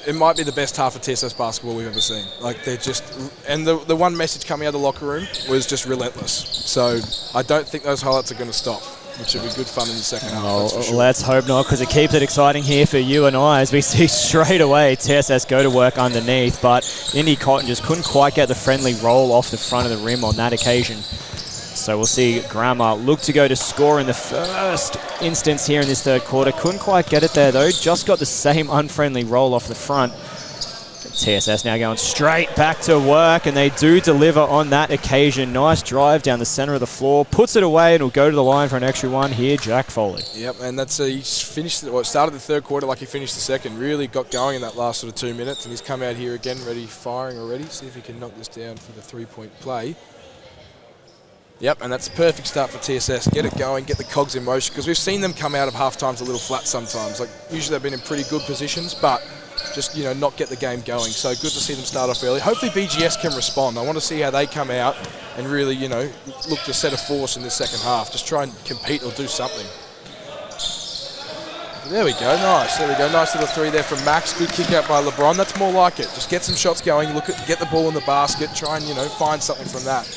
it might be the best half of TSS basketball we've ever seen. Like, they're just, and the one message coming out of the locker room was just relentless. So I don't think those highlights are going to stop, which will be good fun in the second half. Oh, that's for sure. Let's hope not, because it keeps it exciting here for you and I, as we see straight away TSS go to work underneath, but Indy Cotton just couldn't quite get the friendly roll off the front of the rim on that occasion. So we'll see Grammar look to go to score in the first instance here in this third quarter. Couldn't quite get it there though, just got the same unfriendly roll off the front. TSS now going straight back to work, and they do deliver on that occasion. Nice drive down the center of the floor, puts it away, and will go to the line for an extra one here, Jack Foley. Yep, and that's he's finished, well, started the third quarter like he finished the second. Really got going in that last sort of 2 minutes, and he's come out here again, ready, firing already. See if he can knock this down for the 3-point play. Yep, and that's a perfect start for TSS. Get it going, get the cogs in motion, because we've seen them come out of half times a little flat sometimes. Like, usually they've been in pretty good positions, but just, you know, not get the game going. So good to see them start off early. Hopefully BGS can respond. I want to see how they come out and really, you know, look to set a force in the second half. Just try and compete or do something. There we go, nice. There we go, nice little 3 there from Max. Good kick out by LeBron. That's more like it. Just get some shots going. Get the ball in the basket. Try and, you know, find something from that.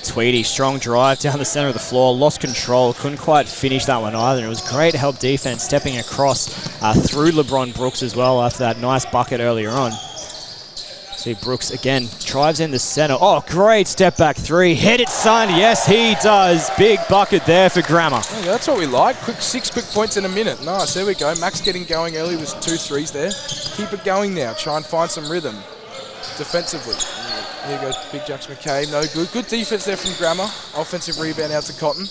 Tweedy, strong drive down the center of the floor, lost control, couldn't quite finish that one either. It was great help defense stepping across through LeBron Brooks as well after that nice bucket earlier on. See Brooks again, drives in the center. Oh, great step back 3. Hit it, son. Yes, he does. Big bucket there for Grammar. Oh, yeah, that's what we like. 6 quick points in a minute. Nice, there we go. Max getting going early with 2 threes there. Keep it going now. Try and find some rhythm defensively. Here goes Big Jacks McCabe. No good. Good defense there from Grammar. Offensive rebound out to Cotton.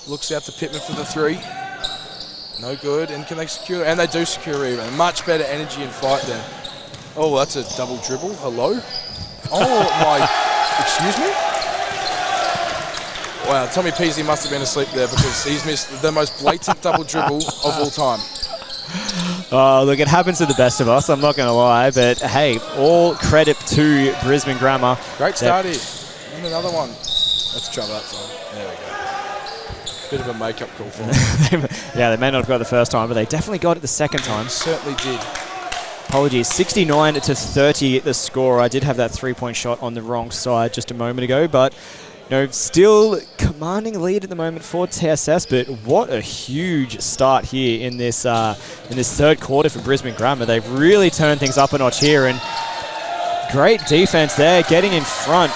Looks out to Pittman for the 3. No good. And can they secure? And they do secure rebound. Much better energy and fight there. Oh, that's a double dribble. Hello? Oh, my. Excuse me? Wow, Tommy Peasy must have been asleep there, because he's missed the most blatant double dribble of all time. Oh, look, it happens to the best of us, I'm not going to lie, but hey, all credit to Brisbane Grammar. Great start here. And another one. Let's try that time. There we go. Bit of a make-up call for them. Yeah, they may not have got it the first time, but they definitely got it the second time. Certainly did. Apologies, 69-30 the score. I did have that 3-point shot on the wrong side just a moment ago, but still commanding lead at the moment for TSS, but what a huge start here in this third quarter for Brisbane Grammar. They've really turned things up a notch here, and great defense there, getting in front.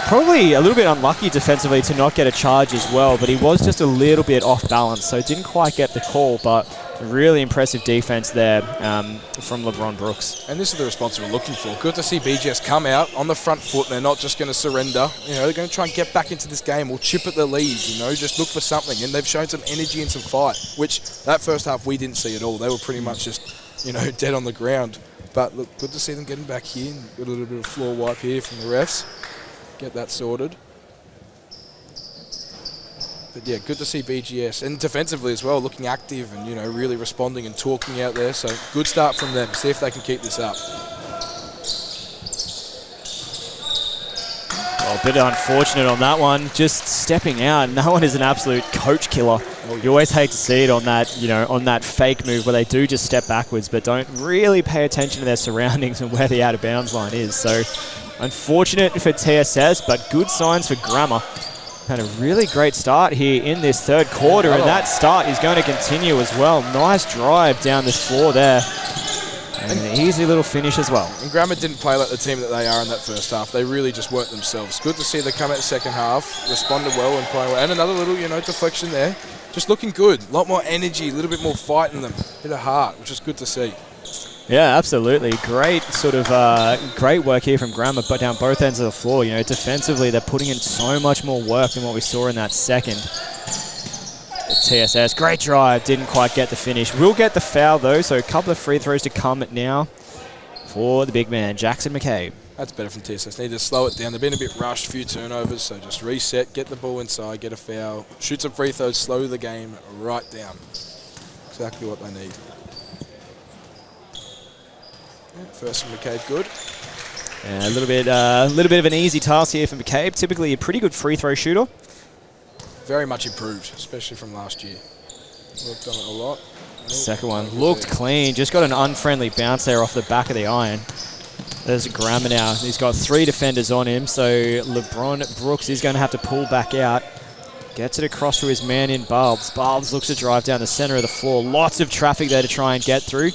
Probably a little bit unlucky defensively to not get a charge as well, but he was just a little bit off balance, so didn't quite get the call, but really impressive defense there from LeBron Brooks. And this is the response we're looking for. Good to see BGS come out on the front foot. They're not just going to surrender. You know, they're going to try and get back into this game or chip at the leads, you know, just look for something. And they've shown some energy and some fight, which that first half we didn't see at all. They were pretty much just, you know, dead on the ground. But look, good to see them getting back here. Got a little bit of floor wipe here from the refs. Get that sorted. But yeah, good to see BGS, and defensively as well, looking active and, you know, really responding and talking out there. So good start from them. See if they can keep this up. Well, a bit unfortunate on that one, just stepping out. No one is an absolute coach killer. You always hate to see it on that, you know, on that fake move where they do just step backwards, but don't really pay attention to their surroundings and where the out of bounds line is. So unfortunate for TSS, but good signs for Grammar. Had a really great start here in this third quarter, and that start is going to continue as well. Nice drive down this floor there. And an easy little finish as well. And Grammar didn't play like the team that they are in that first half. They really just weren't themselves. Good to see they come out the second half, responded well and playing well. And another little, you know, deflection there. Just looking good. A lot more energy, a little bit more fight in them. Bit of heart, which is good to see. Yeah, absolutely. Great great work here from Grammar, but down both ends of the floor. You know, defensively, they're putting in so much more work than what we saw in that second. TSS, great drive, didn't quite get the finish. Will get the foul though, so a couple of free throws to come now for the big man, Jackson McCabe. That's better from TSS. Need to slow it down. They've been a bit rushed, few turnovers, so just reset, get the ball inside, get a foul, shoot some free throws, slow the game right down. Exactly what they need. Yeah, first from McCabe, good. Yeah, a little bit of an easy task here for McCabe. Typically a pretty good free throw shooter. Very much improved, especially from last year. Worked on it a lot. Second one looked clean. Just got an unfriendly bounce there off the back of the iron. There's Grammer now. He's got 3 defenders on him, so LeBron Brooks is going to have to pull back out. Gets it across to his man in Barbs. Barbs looks to drive down the center of the floor. Lots of traffic there to try and get through.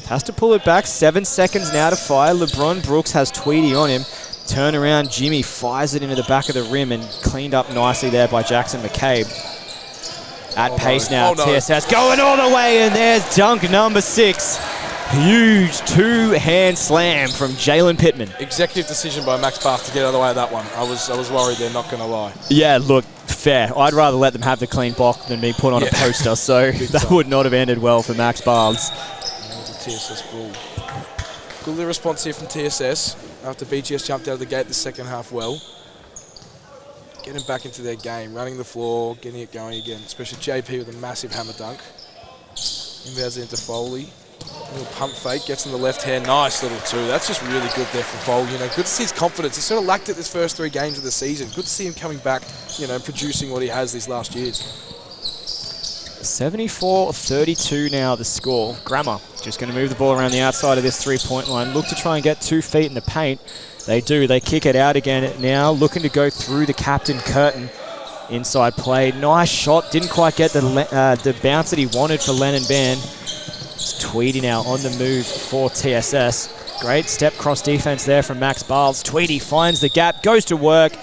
Has to pull it back. 7 seconds now to fire. LeBron Brooks has Tweedy on him. Turn around, Jimmy fires it into the back of the rim and cleaned up nicely there by Jackson McCabe. At pace now, TSS going all the way, and there's dunk number 6. Huge 2-hand slam from Jalen Pittman. Executive decision by Max Bath to get out of the way of that one. I was worried there, not going to lie. Yeah, look, fair. I'd rather let them have the clean block than be put on a poster, so that would not have ended well for Max Baths. TSS ball. Good response here from TSS after BGS jumped out of the gate the second half well. Getting back into their game, running the floor, getting it going again, especially JP with a massive hammer dunk. Inbounds into Foley. A little pump fake, gets in the left hand. Nice little 2. That's just really good there for Foley. You know, good to see his confidence. He sort of lacked it this first 3 games of the season. Good to see him coming back, you know, producing what he has these last years. 74-32 now the score. Grammer just going to move the ball around the outside of this 3-point line. Look to try and get 2 feet in the paint. They do. They kick it out again now, looking to go through the captain curtain. Inside play. Nice shot. Didn't quite get the bounce that he wanted for Lennon Band. It's Tweedy now on the move for TSS. Great step cross defense there from Max Barles. Tweedy finds the gap, goes to work.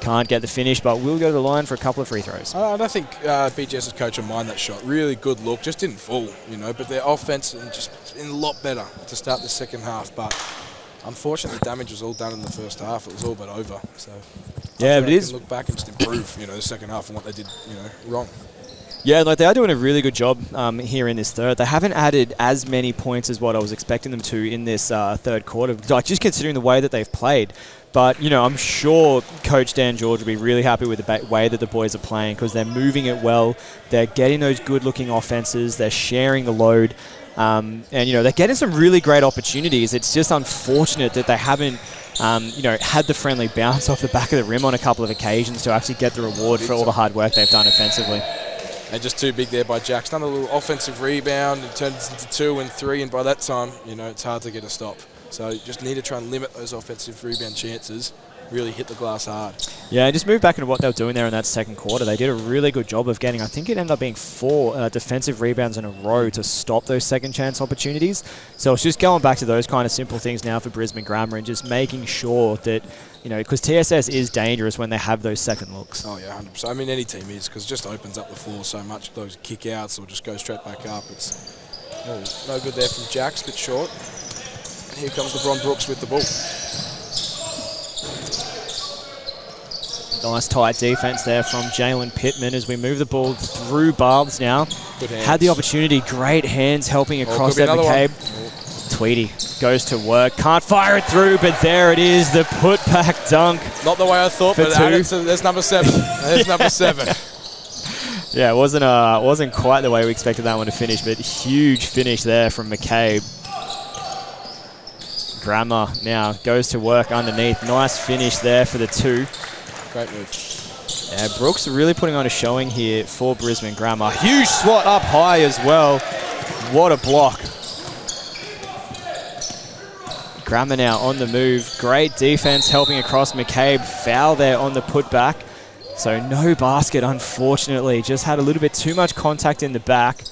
Can't get the finish, but will go to the line for a couple of free throws. I don't think BGS's coach will mind that shot. Really good look. Just didn't fall, you know, but their offense just a lot better to start the second half. But unfortunately, the damage was all done in the first half. It was all but over. So yeah, but it is. Look back and just improve, you know, the second half and what they did, you know, wrong. Yeah, like they are doing a really good job here in this third. They haven't added as many points as what I was expecting them to in this third quarter, like just considering the way that they've played. But, you know, I'm sure Coach Dan George will be really happy with the way that the boys are playing because they're moving it well. They're getting those good-looking offenses. They're sharing the load. And, you know, they're getting some really great opportunities. It's just unfortunate that they haven't, you know, had the friendly bounce off the back of the rim on a couple of occasions to actually get the reward for all the hard work they've done offensively. And just too big there by Jax. Done a little offensive rebound. It turns into 2 and 3, and by that time, you know, it's hard to get a stop. So you just need to try and limit those offensive rebound chances, really hit the glass hard. Yeah, just move back into what they were doing there in that second quarter. They did a really good job of getting, I think it ended up being 4 defensive rebounds in a row to stop those second chance opportunities. So it's just going back to those kind of simple things now for Brisbane Grammar and just making sure that, you know, because TSS is dangerous when they have those second looks. Oh, yeah, 100%. I mean, any team is, because it just opens up the floor so much. Those kick-outs or just go straight back up. It's no good there from Jax, bit short. And here comes LeBron Brooks with the ball. Nice tight defense there from Jalen Pittman as we move the ball through Barbs now. Good hands. Had the opportunity. Great hands helping across that McCabe. Tweedy goes to work. Can't fire it through, but there it is. The put-back dunk. Not the way I thought, but there's number 7. There's number 7. Yeah, it wasn't quite the way we expected that one to finish, but huge finish there from McCabe. Grammar now goes to work underneath. Nice finish there for the 2. Great move. Yeah, Brooks really putting on a showing here for Brisbane Grammar. Huge swat up high as well. What a block. Grammar now on the move. Great defense helping across McCabe. Foul there on the putback. So no basket, unfortunately. Just had a little bit too much contact in the back.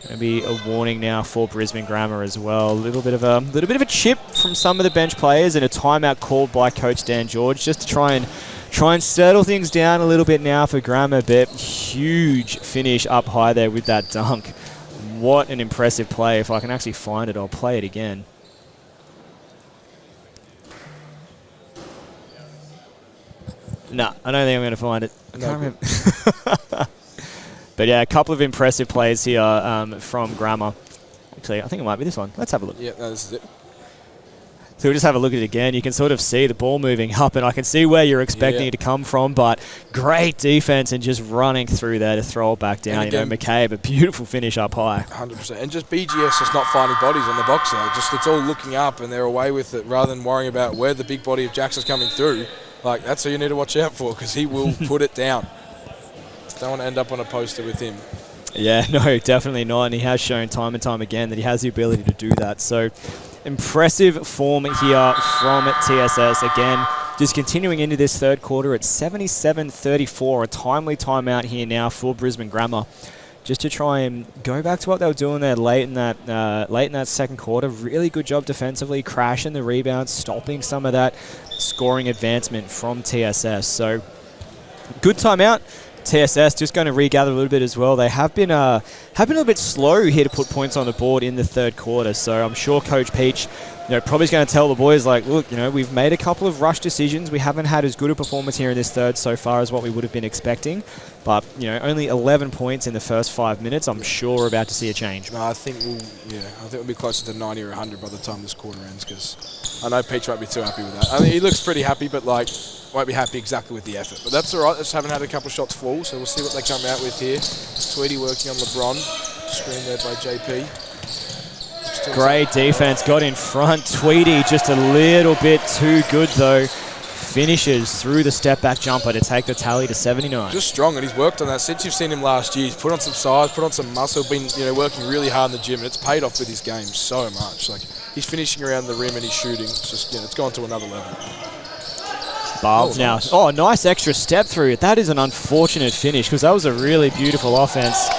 Going to be a warning now for Brisbane Grammar as well. A little bit of a chip from some of the bench players and a timeout called by Coach Dan George just to try and settle things down a little bit now for Grammar. But huge finish up high there with that dunk. What an impressive play. If I can actually find it, I'll play it again. No, I don't think I'm going to find it. I can't remember. But yeah, a couple of impressive plays here from Grammar. Actually, I think it might be this one. Let's have a look. Yeah, no, this is it. So we'll just have a look at it again. You can sort of see the ball moving up, and I can see where you're expecting it to come from, but great defense and just running through there to throw it back down. Again, McCabe, a beautiful finish up high. 100%. And just BGS just not finding bodies on the box there. Just it's all looking up, and they're away with it rather than worrying about where the big body of Jackson's coming through. Like, that's who you need to watch out for, because he will put it down. Don't want to end up on a poster with him. Yeah, no, definitely not. And he has shown time and time again that he has the ability to do that. So impressive form here from TSS. Again, just continuing into this third quarter at 77-34. A timely timeout here now for Brisbane Grammar, just to try and go back to what they were doing there late in that second quarter. Really good job defensively, crashing the rebounds, stopping some of that scoring advancement from TSS. So good timeout. TSS just going to regather a little bit as well. They have been a little bit slow here to put points on the board in the third quarter. So I'm sure Coach Peach, probably going to tell the boys, like, look, we've made a couple of rush decisions. We haven't had as good a performance here in this third so far as what we would have been expecting. But only 11 points in the first 5 minutes. I'm sure we're about to see a change. No, I think we'll be closer to 90 or 100 by the time this quarter ends, because I know Peach won't be too happy with that. I mean, he looks pretty happy, but won't be happy exactly with the effort. But that's all right. Just haven't had a couple of shots fall, so we'll see what they come out with here. Tweedy working on LeBron. Screen there by JP. Great defense. Got in front. Tweedy just a little bit too good, though. Finishes through the step-back jumper to take the tally to 79. Just strong, and he's worked on that since you've seen him last year. He's put on some size, put on some muscle, been working really hard in the gym, and it's paid off with his game so much. Like, he's finishing around the rim and he's shooting. It's just it's gone to another level. Above now. Nice. Oh, nice extra step through. That is an unfortunate finish, because that was a really beautiful offense.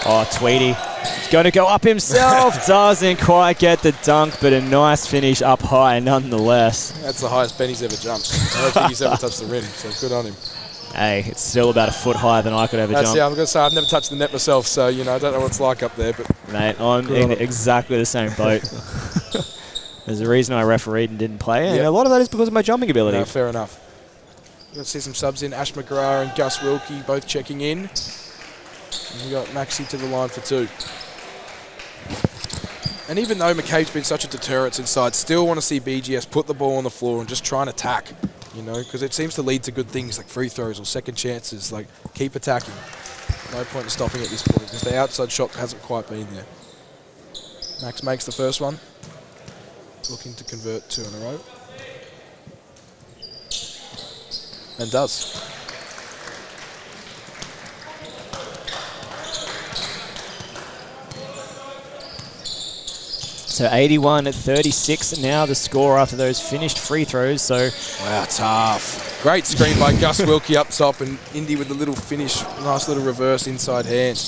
Oh, Tweedy. He's going to go up himself. Doesn't quite get the dunk, but a nice finish up high nonetheless. That's the highest Benny's ever jumped. I don't think he's ever touched the rim, so good on him. Hey, it's still about a foot higher than I could ever jump. Yeah, I'm going to say I've never touched the net myself, so, I don't know what it's like up there. But mate, I'm in exactly the same boat. There's a reason I refereed and didn't play, and a lot of that is because of my jumping ability. No, fair enough. We're going to see some subs in. Ash McGrath and Gus Wilkie both checking in. And we got Maxi to the line for 2. And even though McCabe's been such a deterrent inside, still want to see BGS put the ball on the floor and just try and attack, because it seems to lead to good things like free throws or second chances. Like, keep attacking. No point in stopping at this point, because the outside shot hasn't quite been there. Max makes the first one. Looking to convert 2 in a row. And does. So 81-36 now the score after those finished free throws. So wow, tough. Great screen by Gus Wilkie up top, and Indy with the little finish. Nice little reverse inside hand.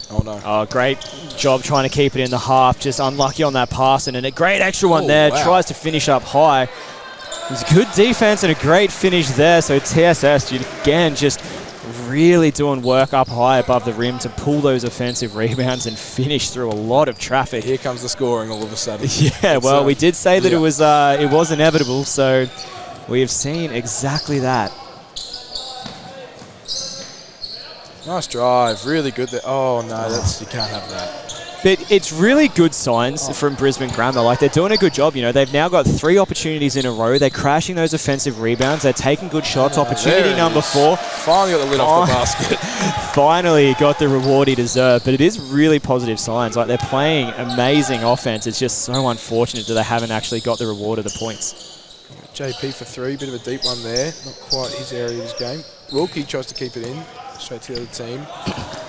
Oh no. Oh, great job trying to keep it in the half. Just unlucky on that pass, and a great extra one there. Wow. Tries to finish up high. It was good defense and a great finish there. So TSS, again, just really doing work up high above the rim to pull those offensive rebounds and finish through a lot of traffic. Here comes the scoring all of a sudden. Yeah, well, we did say that it was inevitable, so we have seen exactly that. Nice drive, really good there. Oh no, you can't have that. But it's really good signs from Brisbane Grammar. Like, they're doing a good job. They've now got 3 opportunities in a row. They're crashing those offensive rebounds. They're taking good shots. Opportunity number 4. Finally got the lid off the basket. Finally got the reward he deserved. But it is really positive signs. Like, they're playing amazing offense. It's just so unfortunate that they haven't actually got the reward of the points. JP for 3. Bit of a deep one there. Not quite his area of his game. Wilkie tries to keep it in. Straight to the other team.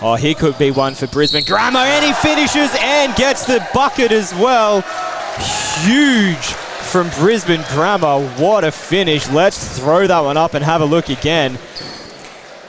Oh, he could be one for Brisbane Grammar, and he finishes and gets the bucket as well. Huge from Brisbane Grammar. What a finish. Let's throw that one up and have a look again.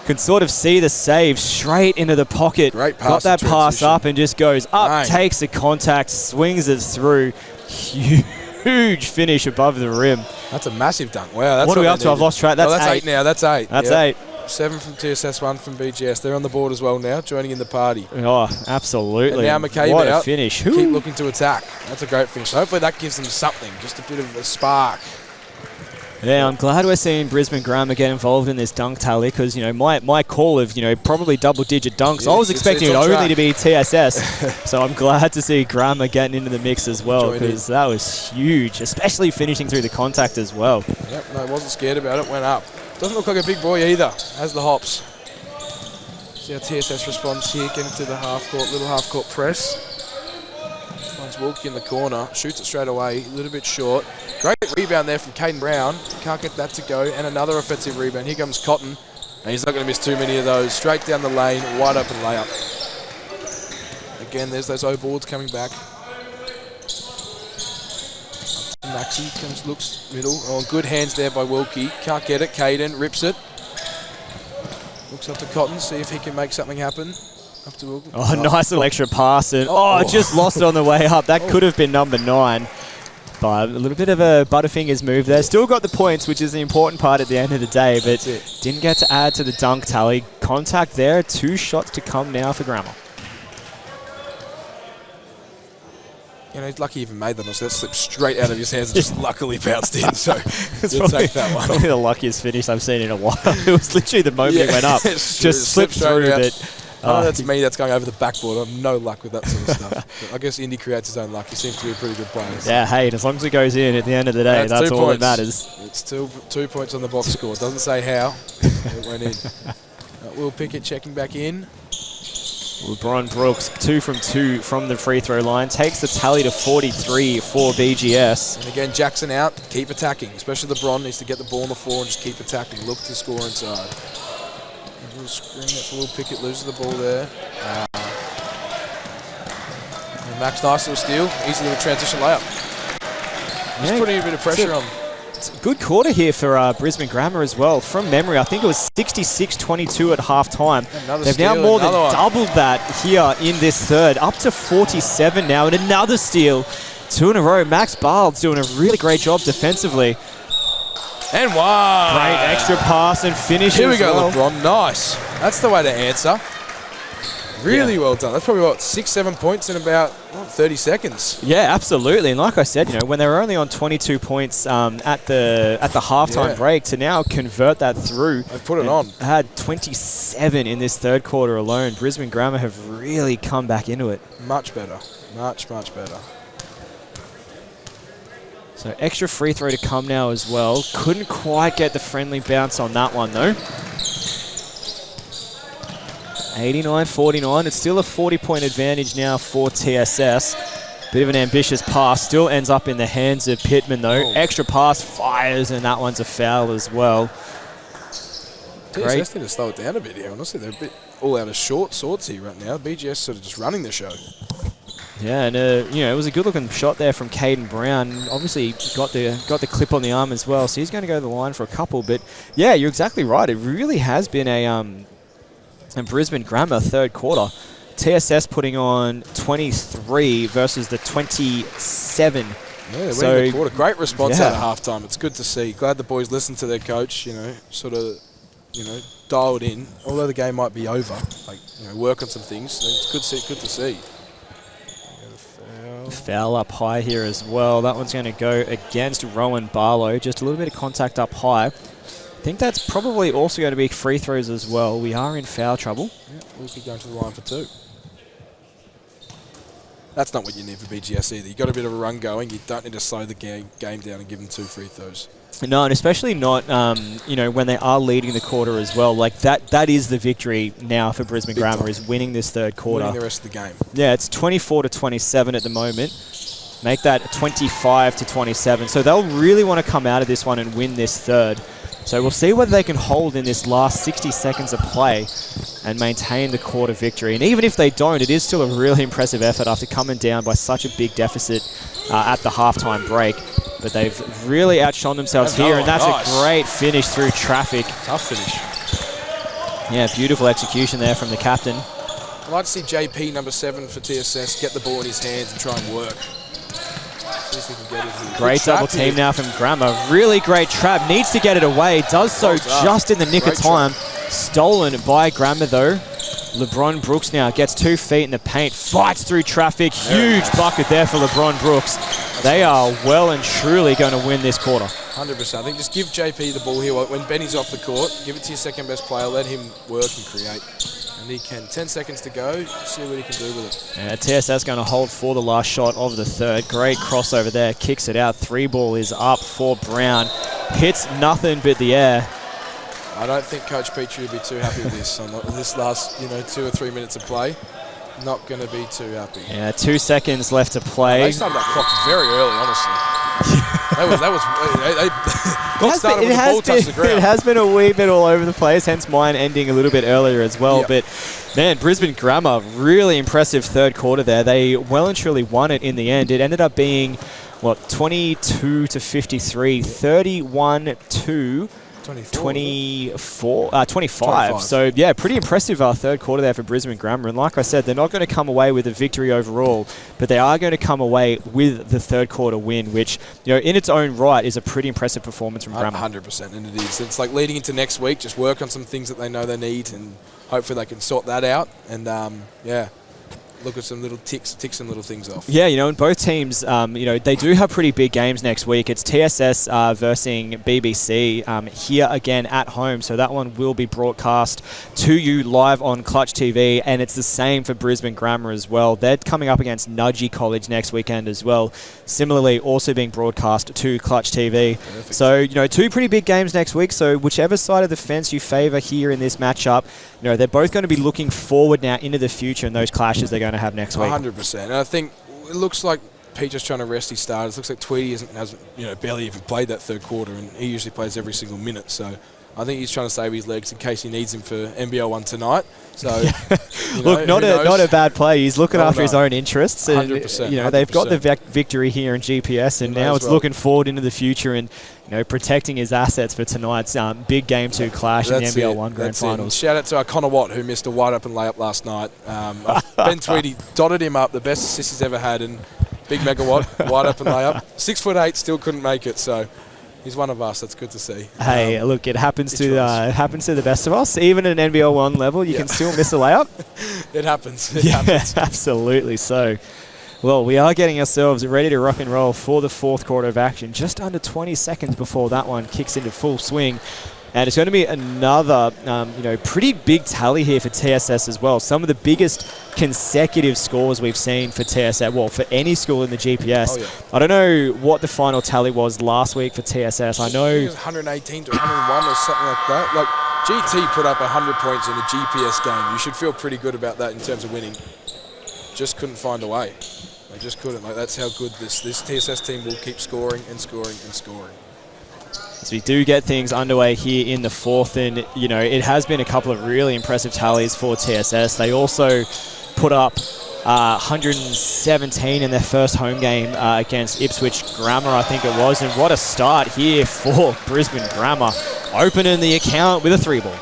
Can sort of see the save straight into the pocket. Great pass. Got that pass up and just goes up, takes the contact, swings it through. Huge finish above the rim. That's a massive dunk. Wow. That's what are we up to? I've lost track. That's 8 now. That's 8. That's 8. 7 from TSS, 1 from BGS. They're on the board as well now, joining in the party. Oh, absolutely. And now McCabe what out. A finish. Keep looking to attack. That's a great finish. Hopefully that gives them something, just a bit of a spark. Yeah, I'm glad we're seeing Brisbane Grammar get involved in this dunk tally because, my call of, probably double-digit dunks, I was expecting it only to be TSS. So I'm glad to see Grammar getting into the mix as well because that was huge, especially finishing through the contact as well. Yep, no, wasn't scared about it, went up. Doesn't look like a big boy either, has the hops. See how TSS responds here, getting to the half-court, little half-court press. Finds Wilkie in the corner, shoots it straight away, a little bit short. Great rebound there from Caden Brown. Can't get that to go. And another offensive rebound. Here comes Cotton. And he's not going to miss too many of those. Straight down the lane, wide open layup. Again, there's those O boards coming back. Maxi comes, looks middle. Oh, good hands there by Wilkie. Can't get it. Caden rips it. Looks up to Cotton, see if he can make something happen. Up to Wilkie. Oh, nice little extra pass. And just lost it on the way up. That could have been number 9. But a little bit of a Butterfingers move there. Still got the points, which is the important part at the end of the day, but didn't get to add to the dunk tally. Contact there. 2 shots to come now for Grammar. He's lucky he even made that. So that slipped straight out of his hands and just luckily bounced in. So it's probably, that one. Probably the luckiest finish I've seen in a while. It was literally the moment it went up. Just slipped through it. I know that's me that's going over the backboard. I'm no luck with that sort of stuff. But I guess Indy creates his own luck. He seems to be a pretty good player. So. Yeah, hey, as long as it goes in at the end of the day, that's all that matters. It's 2 points on the box score. Doesn't say how. It went in. Will Pickett checking back in. LeBron Brooks, 2 from 2 from the free throw line. Takes the tally to 43 for BGS. And again, Jackson out. Keep attacking. Especially LeBron needs to get the ball on the floor and just keep attacking. Look to score inside. A little screen for Will Pickett. Loses the ball there. And Max, nice little steal. Easy little transition layup. Just putting a bit of pressure on. It's a good quarter here for Brisbane Grammar as well. From memory, I think it was 66-22 at half-time. They've now more than doubled that here in this third, up to 47 now, and another steal. 2 in a row. Max Bald's doing a really great job defensively. And wow! Great extra pass and finish. Here we go, LeBron. Nice. That's the way to answer. Really well done. That's probably, 6-7 points in about 30 seconds. Yeah, absolutely. And like I said, when they were only on 22 points at the halftime break, to now convert that through. They've put it on. Had 27 in this third quarter alone. Brisbane Grammar have really come back into it. Much better. Much better. So extra free throw to come now as well. Couldn't quite get the friendly bounce on that one, though. 89-49. It's still a 40-point advantage now for TSS. Bit of an ambitious pass. Still ends up in the hands of Pittman, though. Extra pass fires, and that one's a foul as well. TSS need to slow it down a bit here. Honestly, they're a bit all out of sorts here right now. BGS sort of just running the show. Yeah, and it was a good-looking shot there from Caden Brown. Obviously, got the clip on the arm as well, so he's going to go to the line for a couple. But yeah, you're exactly right. It really has been a Brisbane Grammar third quarter. TSS putting on 23 versus the 27. Yeah, they're winning the quarter. Great response out of halftime. It's good to see. Glad the boys listened to their coach. Dialed in. Although the game might be over, work on some things. It's good to see. Foul up high here as well. That one's going to go against Rowan Barlow. Just a little bit of contact up high. I think that's probably also going to be free throws as well. We are in foul trouble. Yeah, we'll keep going to the line for 2. That's not what you need for BGS either. You've got a bit of a run going. You don't need to slow the game down and give them 2 free throws. No, and especially not, when they are leading the quarter as well. Like that is the victory now for Brisbane Grammar, is winning this third quarter. Winning the rest of the game. Yeah, it's 24-27 at the moment. Make that 25-27. So they'll really want to come out of this one and win this third. So we'll see whether they can hold in this last 60 seconds of play and maintain the quarter victory. And even if they don't, it is still a really impressive effort after coming down by such a big deficit at the halftime break. But they've really outshone themselves here, and that's a great finish through traffic. Tough finish. Yeah, beautiful execution there from the captain. I'd like to see JP, number 7 for TSS, get the ball in his hands and try and work. See if we can get it here. Great double team now from Grammar. Really great trap. Needs to get it away. Does so just in the nick of time. Stolen by Grammar, though. LeBron Brooks now gets 2 feet in the paint, fights through traffic. Huge bucket there for LeBron Brooks. They are well and truly going to win this quarter. 100%. I think just give JP the ball here. When Benny's off the court, give it to your second best player. Let him work and create. And he can. 10 seconds to go. See what he can do with it. TSS going to hold for the last shot of the third. Great crossover there. Kicks it out. 3 ball is up for Brown. Hits nothing but the air. I don't think Coach Petrie will be too happy with this on this last 2 or 3 minutes of play. Not going to be too happy. Yeah, 2 seconds left to play. They started that clock very early, honestly. Clock started when the ball touched the ground. It has been a wee bit all over the place, hence mine ending a little bit earlier as well. Yep. But, man, Brisbane Grammar, really impressive third quarter there. They well and truly won it in the end. It ended up being, 22 to 53, 31 to 25. So, yeah, pretty impressive third quarter there for Brisbane Grammar. And like I said, they're not going to come away with a victory overall, but they are going to come away with the third quarter win, which, in its own right is a pretty impressive performance from Grammar. 100%, and it is. It's like leading into next week, just work on some things that they know they need, and hopefully they can sort that out. And, look at some little tick some little things off. Yeah, and both teams, they do have pretty big games next week. It's TSS versus BBC here again at home. So that one will be broadcast to you live on Clutch TV. And it's the same for Brisbane Grammar as well. They're coming up against Nudgee College next weekend as well. Similarly, also being broadcast to Clutch TV. Perfect. So, 2 pretty big games next week. So whichever side of the fence you favour here in this matchup, they're both going to be looking forward now into the future and those clashes they're going to have next week. 100%. And I think it looks like Peter's trying to rest his starters. It looks like Tweedy hasn't barely even played that third quarter, and he usually plays every single minute. So I think he's trying to save his legs in case he needs him for NBL 1 tonight. So, look, not a bad play. He's looking after his own interests. And, 100%. They've got the victory here in GPS, and now it's looking forward into the future and protecting his assets for tonight's big Game 2 clash in the NBL 1 Grand Finals. Shout out to Connor Watt, who missed a wide-open layup last night. Ben Tweedy dotted him up, the best assist he's ever had, and big megawatt, wide-open layup. 6'8", still couldn't make it, so he's one of us. That's good to see. Hey, look, it happens to the best of us. Even at an NBL 1 level, you can still miss a layup. It happens. It happens. Absolutely so. Well, we are getting ourselves ready to rock and roll for the fourth quarter of action. Just under 20 seconds before that one kicks into full swing. And it's going to be another, pretty big tally here for TSS as well. Some of the biggest consecutive scores we've seen for TSS, for any school in the GPS. Oh, yeah. I don't know what the final tally was last week for TSS. I know it was 118 to 101 or something like that. Like, GT put up 100 points in a GPS game. You should feel pretty good about that in terms of winning. Just couldn't find a way. They just couldn't. Like, that's how good this TSS team will keep scoring and scoring and scoring. So we do get things underway here in the fourth, and it has been a couple of really impressive tallies for TSS. They also put up 117 in their first home game against Ipswich Grammar, I think it was. And what a start here for Brisbane Grammar, opening the account with a 3-ball.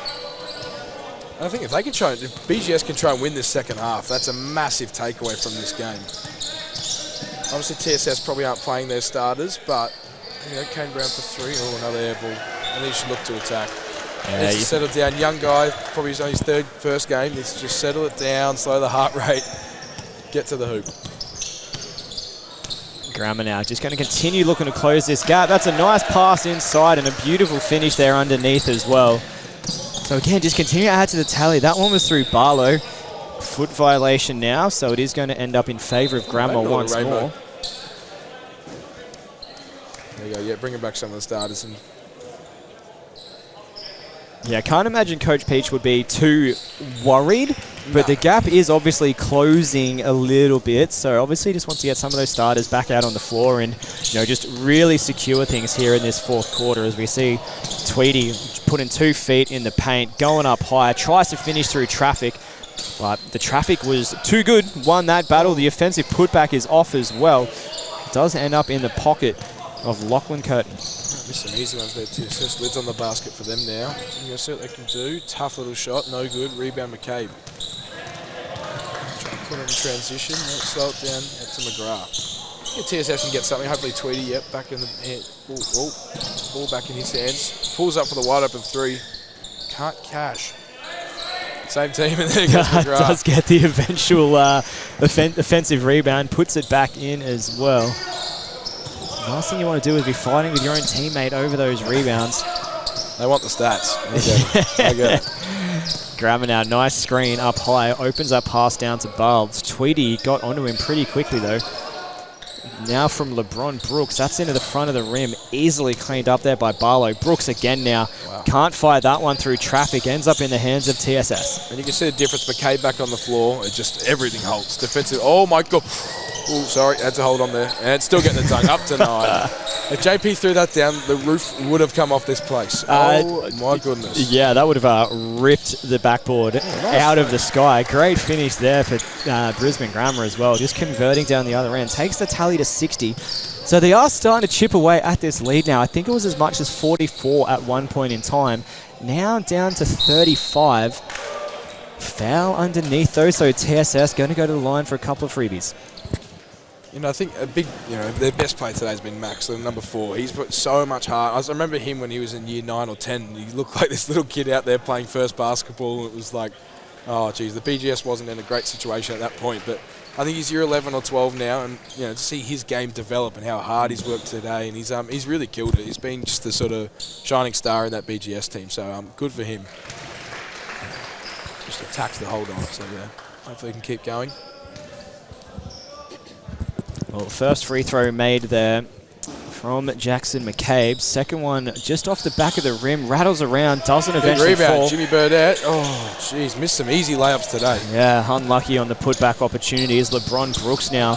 I think if BGS can try and win this second half, that's a massive takeaway from this game. Obviously, TSS probably aren't playing their starters, but Kane Brown for 3. Oh, another air ball. And he should look to attack. Needs to settle down. Young guy, probably on his first game. Needs to just settle it down, slow the heart rate, get to the hoop. Grammar now just going to continue looking to close this gap. That's a nice pass inside and a beautiful finish there underneath as well. So again, just continue to add to the tally. That one was through Barlow. Foot violation now, so it is going to end up in favour of Grammar once more. There you go, bringing back some of the starters. And I can't imagine Coach Peach would be too worried, but the gap is obviously closing a little bit, so obviously just wants to get some of those starters back out on the floor and just really secure things here in this fourth quarter as we see Tweedy putting 2 feet in the paint, going up high, tries to finish through traffic, but the traffic was too good, won that battle. The offensive putback is off as well. It does end up in the pocket of Lachlan Curtin. Missed some easy ones there too. TSS lids on the basket for them now. You're going to see what they can do. Tough little shot, no good. Rebound McCabe. Try to put it in transition. Slow it down out to McGrath. TSS can get something. Hopefully Tweedy, back in the hand. Ball back in his hands. Pulls up for the wide open 3. Can't cash. Same team, and there goes McGrath. Does get the eventual offensive rebound, puts it back in as well. The last thing you want to do is be fighting with your own teammate over those rebounds. They want the stats. I get it. Grabber now, nice screen up high, opens that pass down to Barles. Tweedy got onto him pretty quickly though. Now from LeBron Brooks, that's into the front of the rim, easily cleaned up there by Barlow. Brooks again now, can't fire that one through traffic, ends up in the hands of TSS. And you can see the difference. McCabe back on the floor, it just everything holds. Defensive, oh my God. Oh, sorry, had to hold on there. And still getting the dunk, up to 9. If JP threw that down, the roof would have come off this place. Oh my goodness. Yeah, that would have ripped the backboard out of the sky. Great finish there for Brisbane Grammar as well. Just converting down the other end. Takes the tally to 60. So they are starting to chip away at this lead now. I think it was as much as 44 at one point in time. Now down to 35. Foul underneath though, so TSS going to go to the line for a couple of freebies. You know, I think a big, their best player today has been Max, the number 4. He's put so much heart. I remember him when he was in year 9 or 10. He looked like this little kid out there playing first basketball. It was like, oh, geez, the BGS wasn't in a great situation at that point. But I think he's year 11 or 12 now, and to see his game develop and how hard he's worked today, and he's really killed it. He's been just the sort of shining star in that BGS team. So good for him. Just attacks the hold on. So yeah, hopefully he can keep going. Well, first free throw made there from Jackson McCabe. Second one just off the back of the rim, rattles around, doesn't eventually fall. Jimmy Burdett. Oh, jeez, missed some easy layups today. Yeah, unlucky on the putback opportunities. LeBron Brooks now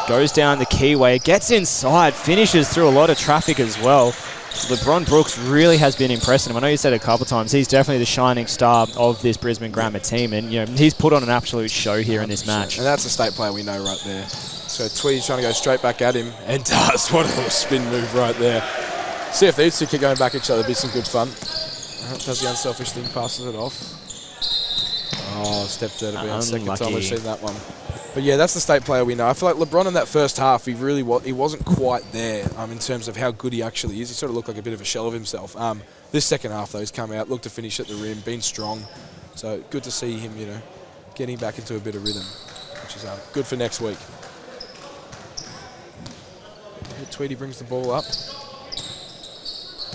goes down the keyway, gets inside, finishes through a lot of traffic as well. LeBron Brooks really has been impressive. I know you said it a couple of times. He's definitely the shining star of this Brisbane Grammar team, and he's put on an absolute show here in this match. And that's a state player we know right there. So Tweedy's trying to go straight back at him, and does. What a little spin move right there. See if these two keep going back at each other. It'd be some good fun. Does the unselfish thing, passes it off. Oh, stepped out of bounds. Second time we've seen that one. But yeah, that's the state player we know. I feel like LeBron in that first half, he wasn't quite there in terms of how good he actually is. He sort of looked like a bit of a shell of himself. This second half, though, he's come out, looked to finish at the rim, been strong. So good to see him, getting back into a bit of rhythm, which is good for next week. Tweedy brings the ball up.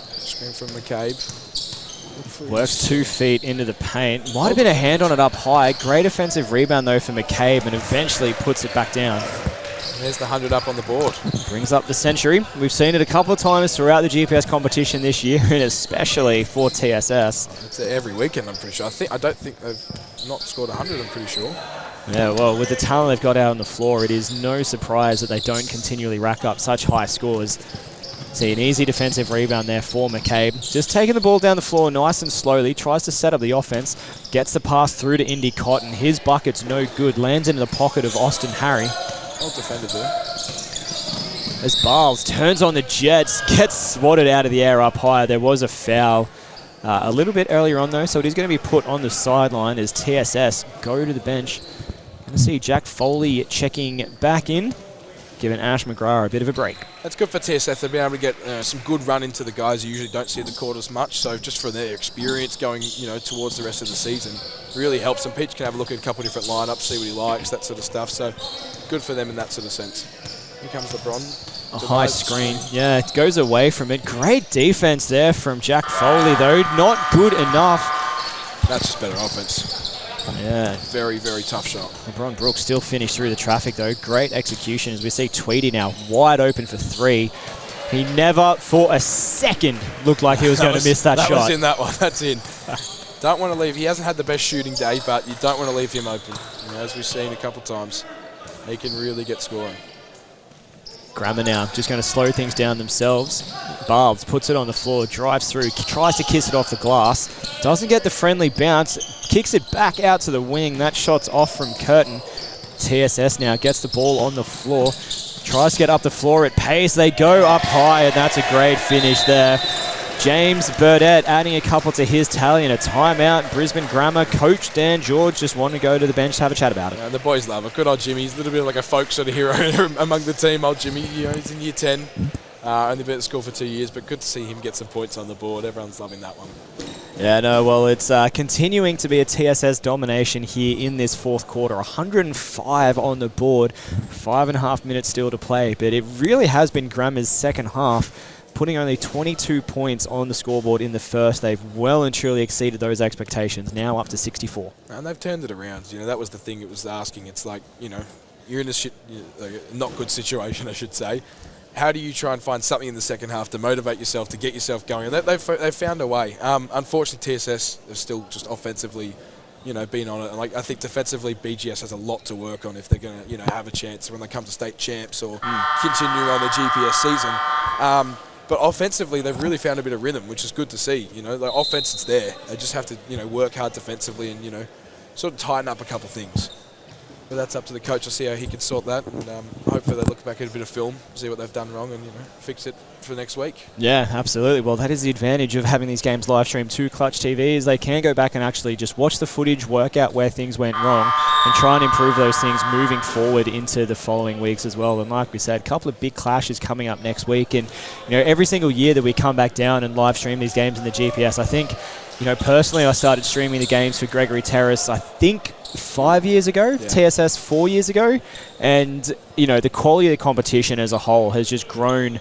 Screen from McCabe. Works 2 feet into the paint. Might have been a hand on it up high. Great offensive rebound, though, for McCabe, and eventually puts it back down. There's the 100 up on the board. Brings up the century. We've seen it a couple of times throughout the GPS competition this year, and especially for TSS. It's every weekend, I'm pretty sure. I don't think they've not scored 100, I'm pretty sure. Yeah, well, with the talent they've got out on the floor, it is no surprise that they don't continually rack up such high scores. See, an easy defensive rebound there for McCabe. Just taking the ball down the floor nice and slowly, tries to set up the offense, gets the pass through to Indy Cotton. His bucket's no good, lands into the pocket of Austin Harry. Well defended there. As Barles turns on the Jets, gets swatted out of the air up high. There was a foul a little bit earlier on, though, so it is going to be put on the sideline as TSS go to the bench. Going to see Jack Foley checking back in, giving Ash McGrath a bit of a break. That's good for TSS. They've been able to get some good run into the guys who usually don't see the court as much. So just for their experience going, towards the rest of the season, really helps them. Peach can have a look at a couple of different lineups, see what he likes, that sort of stuff. So good for them in that sort of sense. Here comes LeBron. A high screen. Yeah, it goes away from it. Great defense there from Jack Foley, though. Not good enough. That's just better offense. Yeah. Very, very tough shot. LeBron Brooks still finished through the traffic, though. Great execution as we see Tweedy now wide open for 3. He never for a second looked like he was going to miss that shot. That was in that one. That's in. Don't want to leave. He hasn't had the best shooting day, but you don't want to leave him open. As we've seen a couple of times, he can really get scoring. Grammar now just going to slow things down themselves. Barles puts it on the floor, drives through, tries to kiss it off the glass. Doesn't get the friendly bounce, kicks it back out to the wing. That shot's off from Curtin. TSS now gets the ball on the floor, tries to get up the floor. It pays, they go up high, and that's a great finish there. James Burdett adding a couple to his tally and a timeout. Brisbane Grammar coach Dan George just wanted to go to the bench to have a chat about it. Yeah, the boys love it. Good old Jimmy. He's a little bit like a folk sort of hero among the team. Old Jimmy, he's in year 10. Only been at school for 2 years, but good to see him get some points on the board. Everyone's loving that one. Yeah, no, well, it's continuing to be a TSS domination here in this fourth quarter. 105 on the board, 5.5 minutes still to play. But it really has been Grammar's second half, putting only 22 points on the scoreboard in the first. They've well and truly exceeded those expectations, now up to 64. And they've turned it around. You know, that was the thing it was asking. It's like, you know, you're in a not good situation, I should say. How do you try and find something in the second half to motivate yourself, to get yourself going? And they've found a way. Unfortunately, TSS is still just offensively, you know, been on it. And like, I think defensively, BGS has a lot to work on if they're going to, you know, have a chance when they come to state champs or continue on the GPS season. But offensively, they've really found a bit of rhythm, which is good to see. You know, the offense is there. They just have to, you know, work hard defensively and, you know, sort of tighten up a couple things. But that's up to the coach to see how he can sort that, and hopefully they look back at a bit of film, see what they've done wrong, and, you know, fix it for next week. Yeah, absolutely. Well, that is the advantage of having these games live streamed to Clutch TV, is they can go back and actually just watch the footage, work out where things went wrong, and try and improve those things moving forward into the following weeks as well. And like we said, a couple of big clashes coming up next week, and, you know, every single year that we come back down and live stream these games in the GPS, I think, you know, personally, I started streaming the games for Gregory Terrace, I think 5 years ago, TSS 4 years ago, and, you know, the quality of the competition as a whole has just grown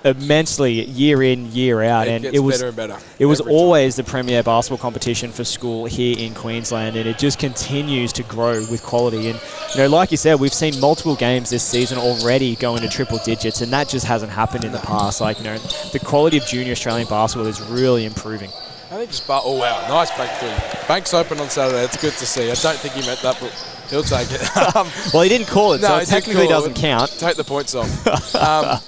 immensely year in, year out, and it was better and better. It was always the premier basketball competition for school here in Queensland, and it just continues to grow with quality. And, you know, like you said, we've seen multiple games this season already go into triple digits, and that just hasn't happened in the past. Like, you know, the quality of junior Australian basketball is really improving. I think just, oh wow, nice bank three. Bank's open on Saturday, it's good to see. I don't think he meant that, but he'll take it. Well, he didn't call it, so it technically doesn't count. Take the points off.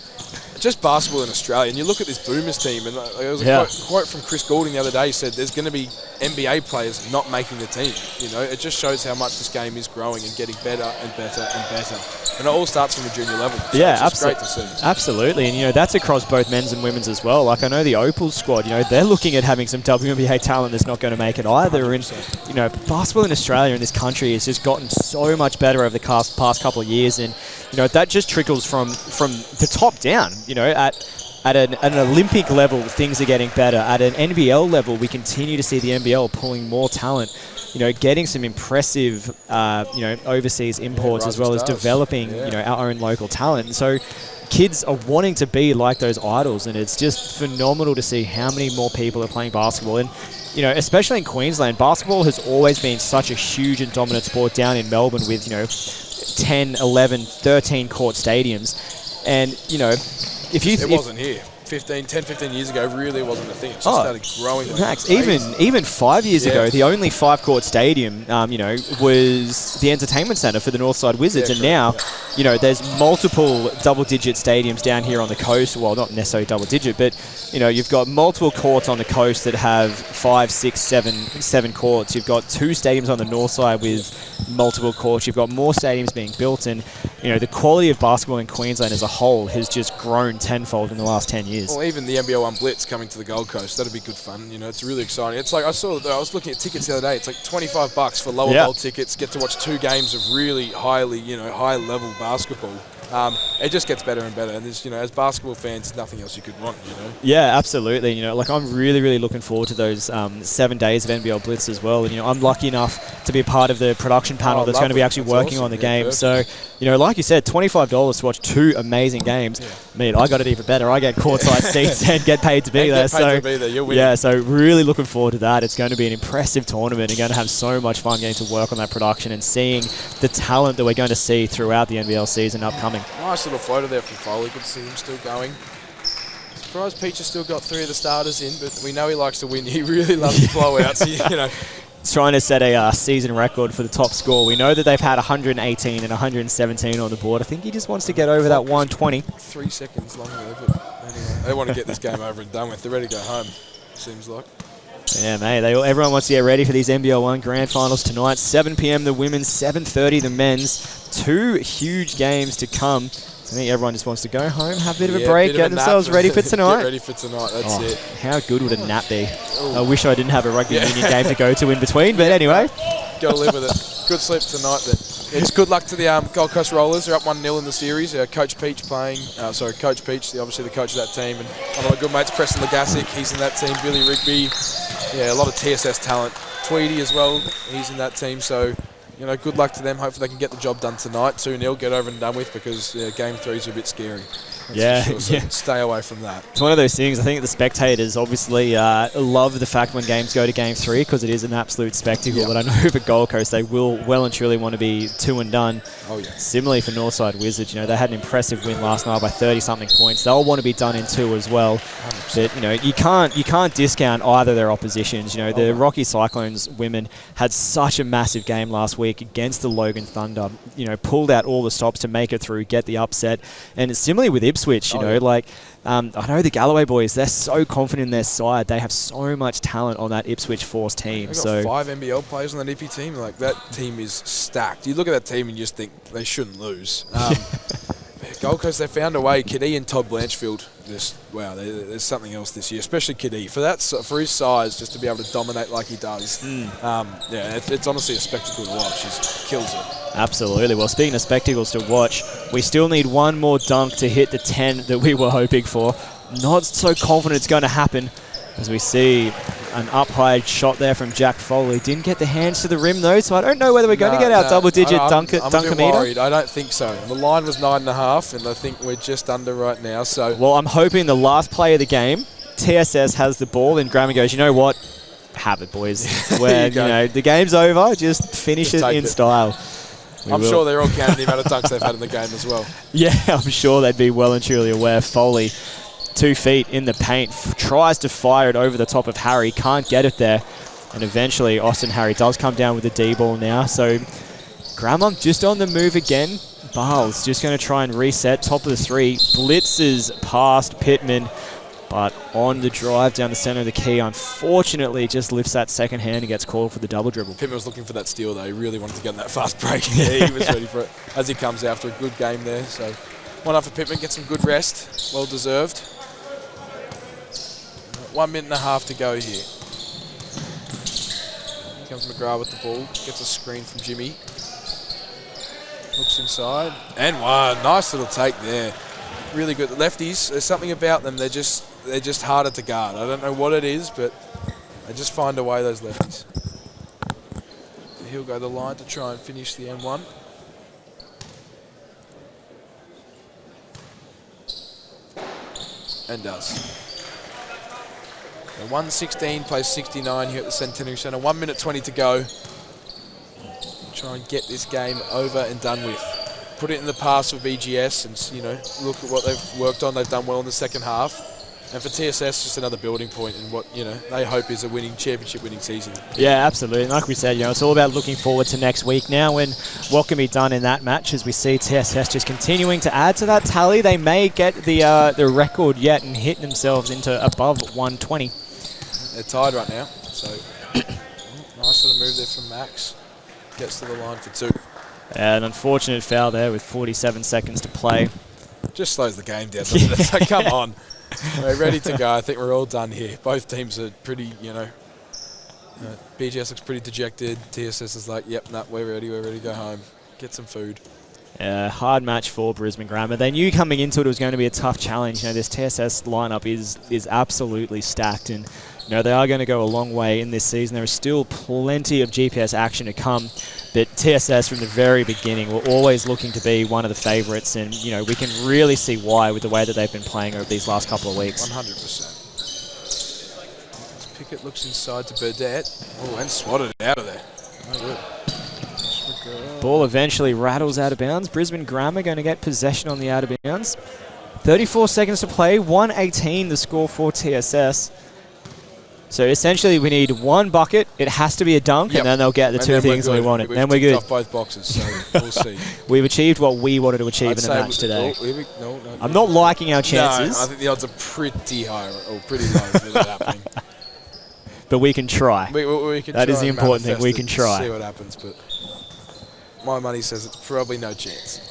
Just basketball in Australia, and you look at this Boomers team, and there was a quote from Chris Goulding the other day. He said there's going to be NBA players not making the team. You know, it just shows how much this game is growing and getting better and better and better. And it all starts from the junior level. So yeah, it's great to see. Absolutely, and, you know, that's across both men's and women's as well. Like, I know the Opals squad, you know, they're looking at having some WNBA talent that's not going to make it either. 100%. And, you know, basketball in Australia and this country has just gotten so much better over the past couple of years, and, you know, that just trickles from the top down. You know, at an Olympic level, things are getting better. At an NBL level, we continue to see the NBL pulling more talent, you know, getting some impressive, you know, overseas imports, as well as developing, you know, our own local talent. And so kids are wanting to be like those idols, and it's just phenomenal to see how many more people are playing basketball. And, you know, especially in Queensland, basketball has always been such a huge and dominant sport down in Melbourne with, you know, 10, 11, 13 court stadiums. And, you know, it wasn't here. 10, 15 years ago, really wasn't a thing. It just started growing. Max, even 5 years ago, the only 5-court stadium, you know, was the entertainment centre for the Northside Wizards, and now, you know, there's multiple double-digit stadiums down here on the coast. Well, not necessarily double-digit, but, you know, you've got multiple courts on the coast that have 5, 6, 7 courts. You've got 2 stadiums on the north side with multiple courts. You've got more stadiums being built, and, you know, the quality of basketball in Queensland as a whole has just grown tenfold in the last 10 years. Well, even the NBL 1 Blitz coming to the Gold Coast, that'd be good fun. You know, it's really exciting. It's like, I was looking at tickets the other day. It's like $25 for lower bowl tickets. Get to watch 2 games of really highly, you know, high-level basketball. It just gets better and better. And there's, you know, as basketball fans, nothing else you could want, you know. Yeah, absolutely. You know, like, I'm really, really looking forward to those 7 days of NBL Blitz as well. And, you know, I'm lucky enough to be a part of the production panel that's going to be actually working on the game. Perfect. So, you know, like you said, $25 to watch 2 amazing games. I mean, I got it even better. I get courtside seats and get paid to be there. You're winning. Yeah, so really looking forward to that. It's going to be an impressive tournament and going to have so much fun getting to work on that production and seeing the talent that we're going to see throughout the NBL season upcoming. Nice little floater there from Foley. Good to see him still going. Surprised Peach has still got 3 of the starters in, but we know he likes to win. He really loves blowouts. You know. He's trying to set a season record for the top score. We know that they've had 118 and 117 on the board. I think he just wants to get over that 120. 3 seconds longer there, but anyway, they want to get this game over and done with. They're ready to go home, seems like. Yeah, mate. Everyone wants to get ready for these NBL 1 Grand Finals tonight. 7 p.m. the women's, 7:30 the men's. 2 huge games to come. I think everyone just wants to go home, have a bit of a break, get themselves ready for tonight. Get ready for tonight, that's it. How good would a nap be? I wish I didn't have a rugby union game to go to in between, but anyway. Got to live with it. Good sleep tonight then. It's good luck to the Gold Coast Rollers. They're up 1-0 in the series. Coach Peach Coach Peach, obviously the coach of that team, and one of my good mates, Preston Legassic, he's in that team. Billy Rigby, yeah, a lot of TSS talent. Tweedy as well, he's in that team. So, you know, good luck to them. Hopefully they can get the job done tonight. 2-0, get over and done with, because Game 3 is a bit scary. Yeah, sure, so stay away from that. It's one of those things. I think the spectators obviously love the fact when games go to Game 3, because it is an absolute spectacle. But I know for Gold Coast, they will well and truly want to be 2 and done. Oh yeah. Similarly for Northside Wizards, you know, they had an impressive win last night by 30-something points. They'll want to be done in 2 as well. 100%. But you know, you can't discount either of their oppositions. You know, the Rocky Cyclones women had such a massive game last week against the Logan Thunder. You know, pulled out all the stops to make it through, get the upset. And it's similarly with Ipswich. You know, like I know the Galloway boys, they're so confident in their side. They have so much talent on that Ipswich Force team. They've got 5 NBL players on that Ippy team. Like, that team is stacked. You look at that team and you just think they shouldn't lose. Gold Coast, they found a way. Kadee and Todd Blanchfield, just wow, there's something else this year, especially Kadee. For his size, just to be able to dominate like he does. Yeah, it's honestly a spectacle to watch. He kills it. Absolutely. Well, speaking of spectacles to watch, we still need one more dunk to hit the 10 that we were hoping for. Not so confident it's going to happen, as we see an up-high shot there from Jack Foley. Didn't get the hands to the rim, though, so I don't know whether we're going to get our double-digit dunker I'm a bit worried. I don't think so. The line was 9.5, and I think we're just under right now. So, well, I'm hoping the last play of the game, TSS has the ball, and Graham goes, you know what? Have it, boys. When you know the game's over, just finish it in style. I'm sure they're all counting the amount of dunks they've had in the game as well. Yeah, I'm sure they'd be well and truly aware. Foley, 2 feet in the paint, tries to fire it over the top of Harry, can't get it there. And eventually, Austin Harry does come down with the D-ball now. So, Graham just on the move again. Barles just going to try and reset, top of the 3. Blitzes past Pittman, but on the drive down the center of the key, unfortunately, just lifts that second hand and gets called for the double dribble. Pittman was looking for that steal, though. He really wanted to get in that fast break. Yeah, he was ready for it as he comes after a good game there. So, one up for Pittman, get some good rest. Well deserved. 1 minute and a half to go here. Here comes McGrath with the ball. Gets a screen from Jimmy. Looks inside. And one. Nice little take there. Really good. The lefties, there's something about them. They're just harder to guard. I don't know what it is, but they just find a way, those lefties. He'll go the line to try and finish the N1. And does. So 116 plays 69 here at the Centenary Centre. 1 minute 20 to go. Try and get this game over and done with. Put it in the past for BGS and, you know, look at what they've worked on. They've done well in the second half. And for TSS, just another building point in what, you know, they hope is a championship-winning season. Yeah, absolutely. Like we said, you know, it's all about looking forward to next week now and what can be done in that match as we see TSS just continuing to add to that tally. They may get the record yet and hit themselves into above 120. They're tied right now. So, nice little move there from Max. Gets to the line for 2. An unfortunate foul there with 47 seconds to play. Just slows the game down, doesn't it? So come on. We're ready to go. I think we're all done here. Both teams are pretty, you know, BGS looks pretty dejected. TSS is like, yep, nah, we're ready to go home. Get some food. Hard match for Brisbane Grammar. They knew coming into it was going to be a tough challenge. You know, this TSS lineup is absolutely stacked, and you know, they are going to go a long way in this season. There is still plenty of GPS action to come, but TSS from the very beginning were always looking to be one of the favourites, and you know, we can really see why with the way that they've been playing over these last couple of weeks. 100%. Pickett looks inside to Burdett. Oh, and swatted it out of there. No good. Ball eventually rattles out of bounds. Brisbane Grammar going to get possession on the out of bounds. 34 seconds to play. 118 the score for TSS. So essentially we need one bucket. It has to be a dunk, and then they'll get the two things we wanted. Then we're good. Off both boxes, so we'll see. We've achieved what we wanted to achieve in the match today. I'm not liking our chances. No, I think the odds are pretty high, or pretty low for that happening. But we can try. We can that try is the important thing. We can try. See what happens, but my money says it's probably no chance.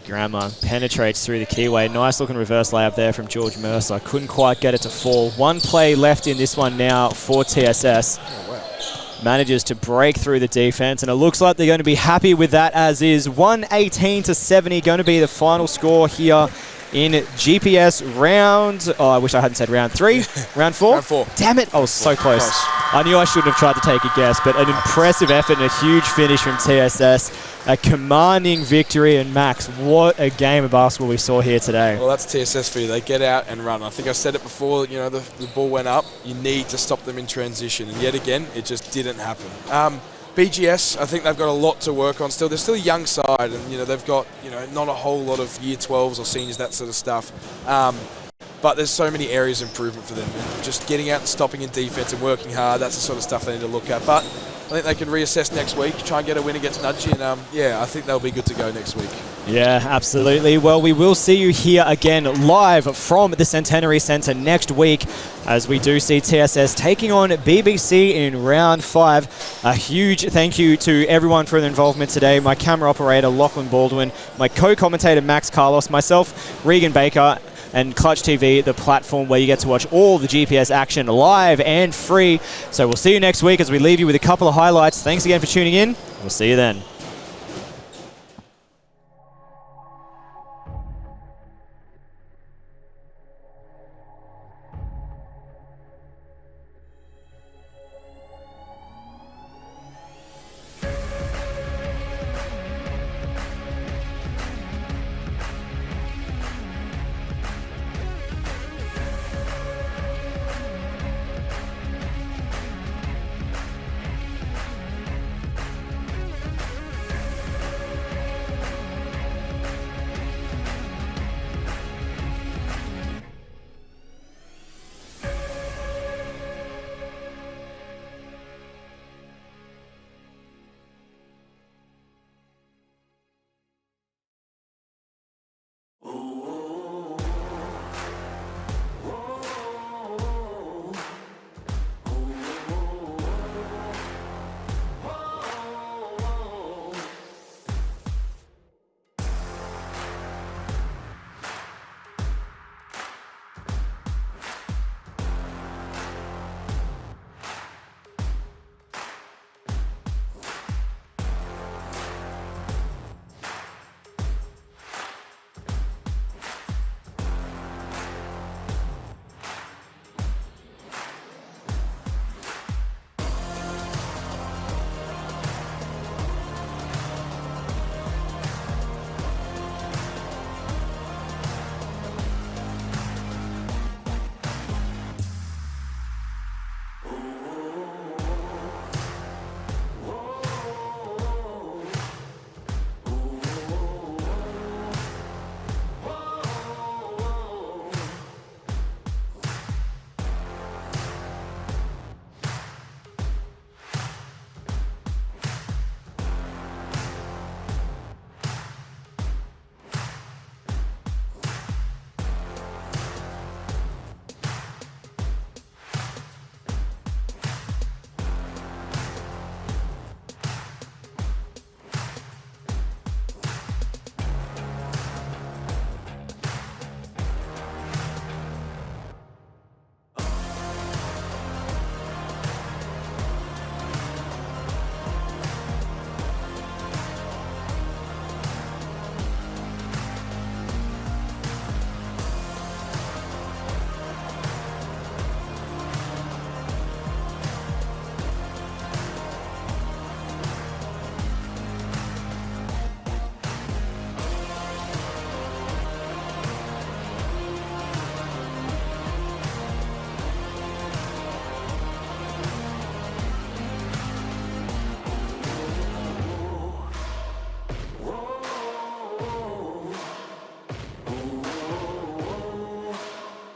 Grammar penetrates through the keyway. Nice looking reverse layup there from George Mercer. Couldn't quite get it to fall. One play left in this one now for TSS. Oh, wow. manages to break through the defense, and it looks like they're going to be happy with that as is. 118-70 going to be the final score here in GPS round, oh, I wish I hadn't said round 3, round 4? Round 4. Damn it, I was so close. I knew I shouldn't have tried to take a guess, but an impressive effort and a huge finish from TSS. A commanding victory, and Max, what a game of basketball we saw here today. Well, that's TSS for you. They get out and run. I think I said it before, you know, the ball went up. You need to stop them in transition, and yet again, it just didn't happen. BGS, I think they've got a lot to work on still. They're still a young side, and, you know, they've got, you know, not a whole lot of year 12s or seniors, that sort of stuff. But there's so many areas of improvement for them. And just getting out and stopping in defense and working hard, that's the sort of stuff they need to look at. But I think they can reassess next week, try and get a win against Nudgee, and yeah, I think they'll be good to go next week. Yeah, absolutely. Well, we will see you here again live from the Centenary Centre next week as we do see TSS taking on BBC in round 5. A huge thank you to everyone for their involvement today. My camera operator, Lachlan Baldwin, my co-commentator, Max Carlos, myself, Regan Baker, and Clutch TV, the platform where you get to watch all the GPS action live and free. So we'll see you next week as we leave you with a couple of highlights. Thanks again for tuning in. We'll see you then.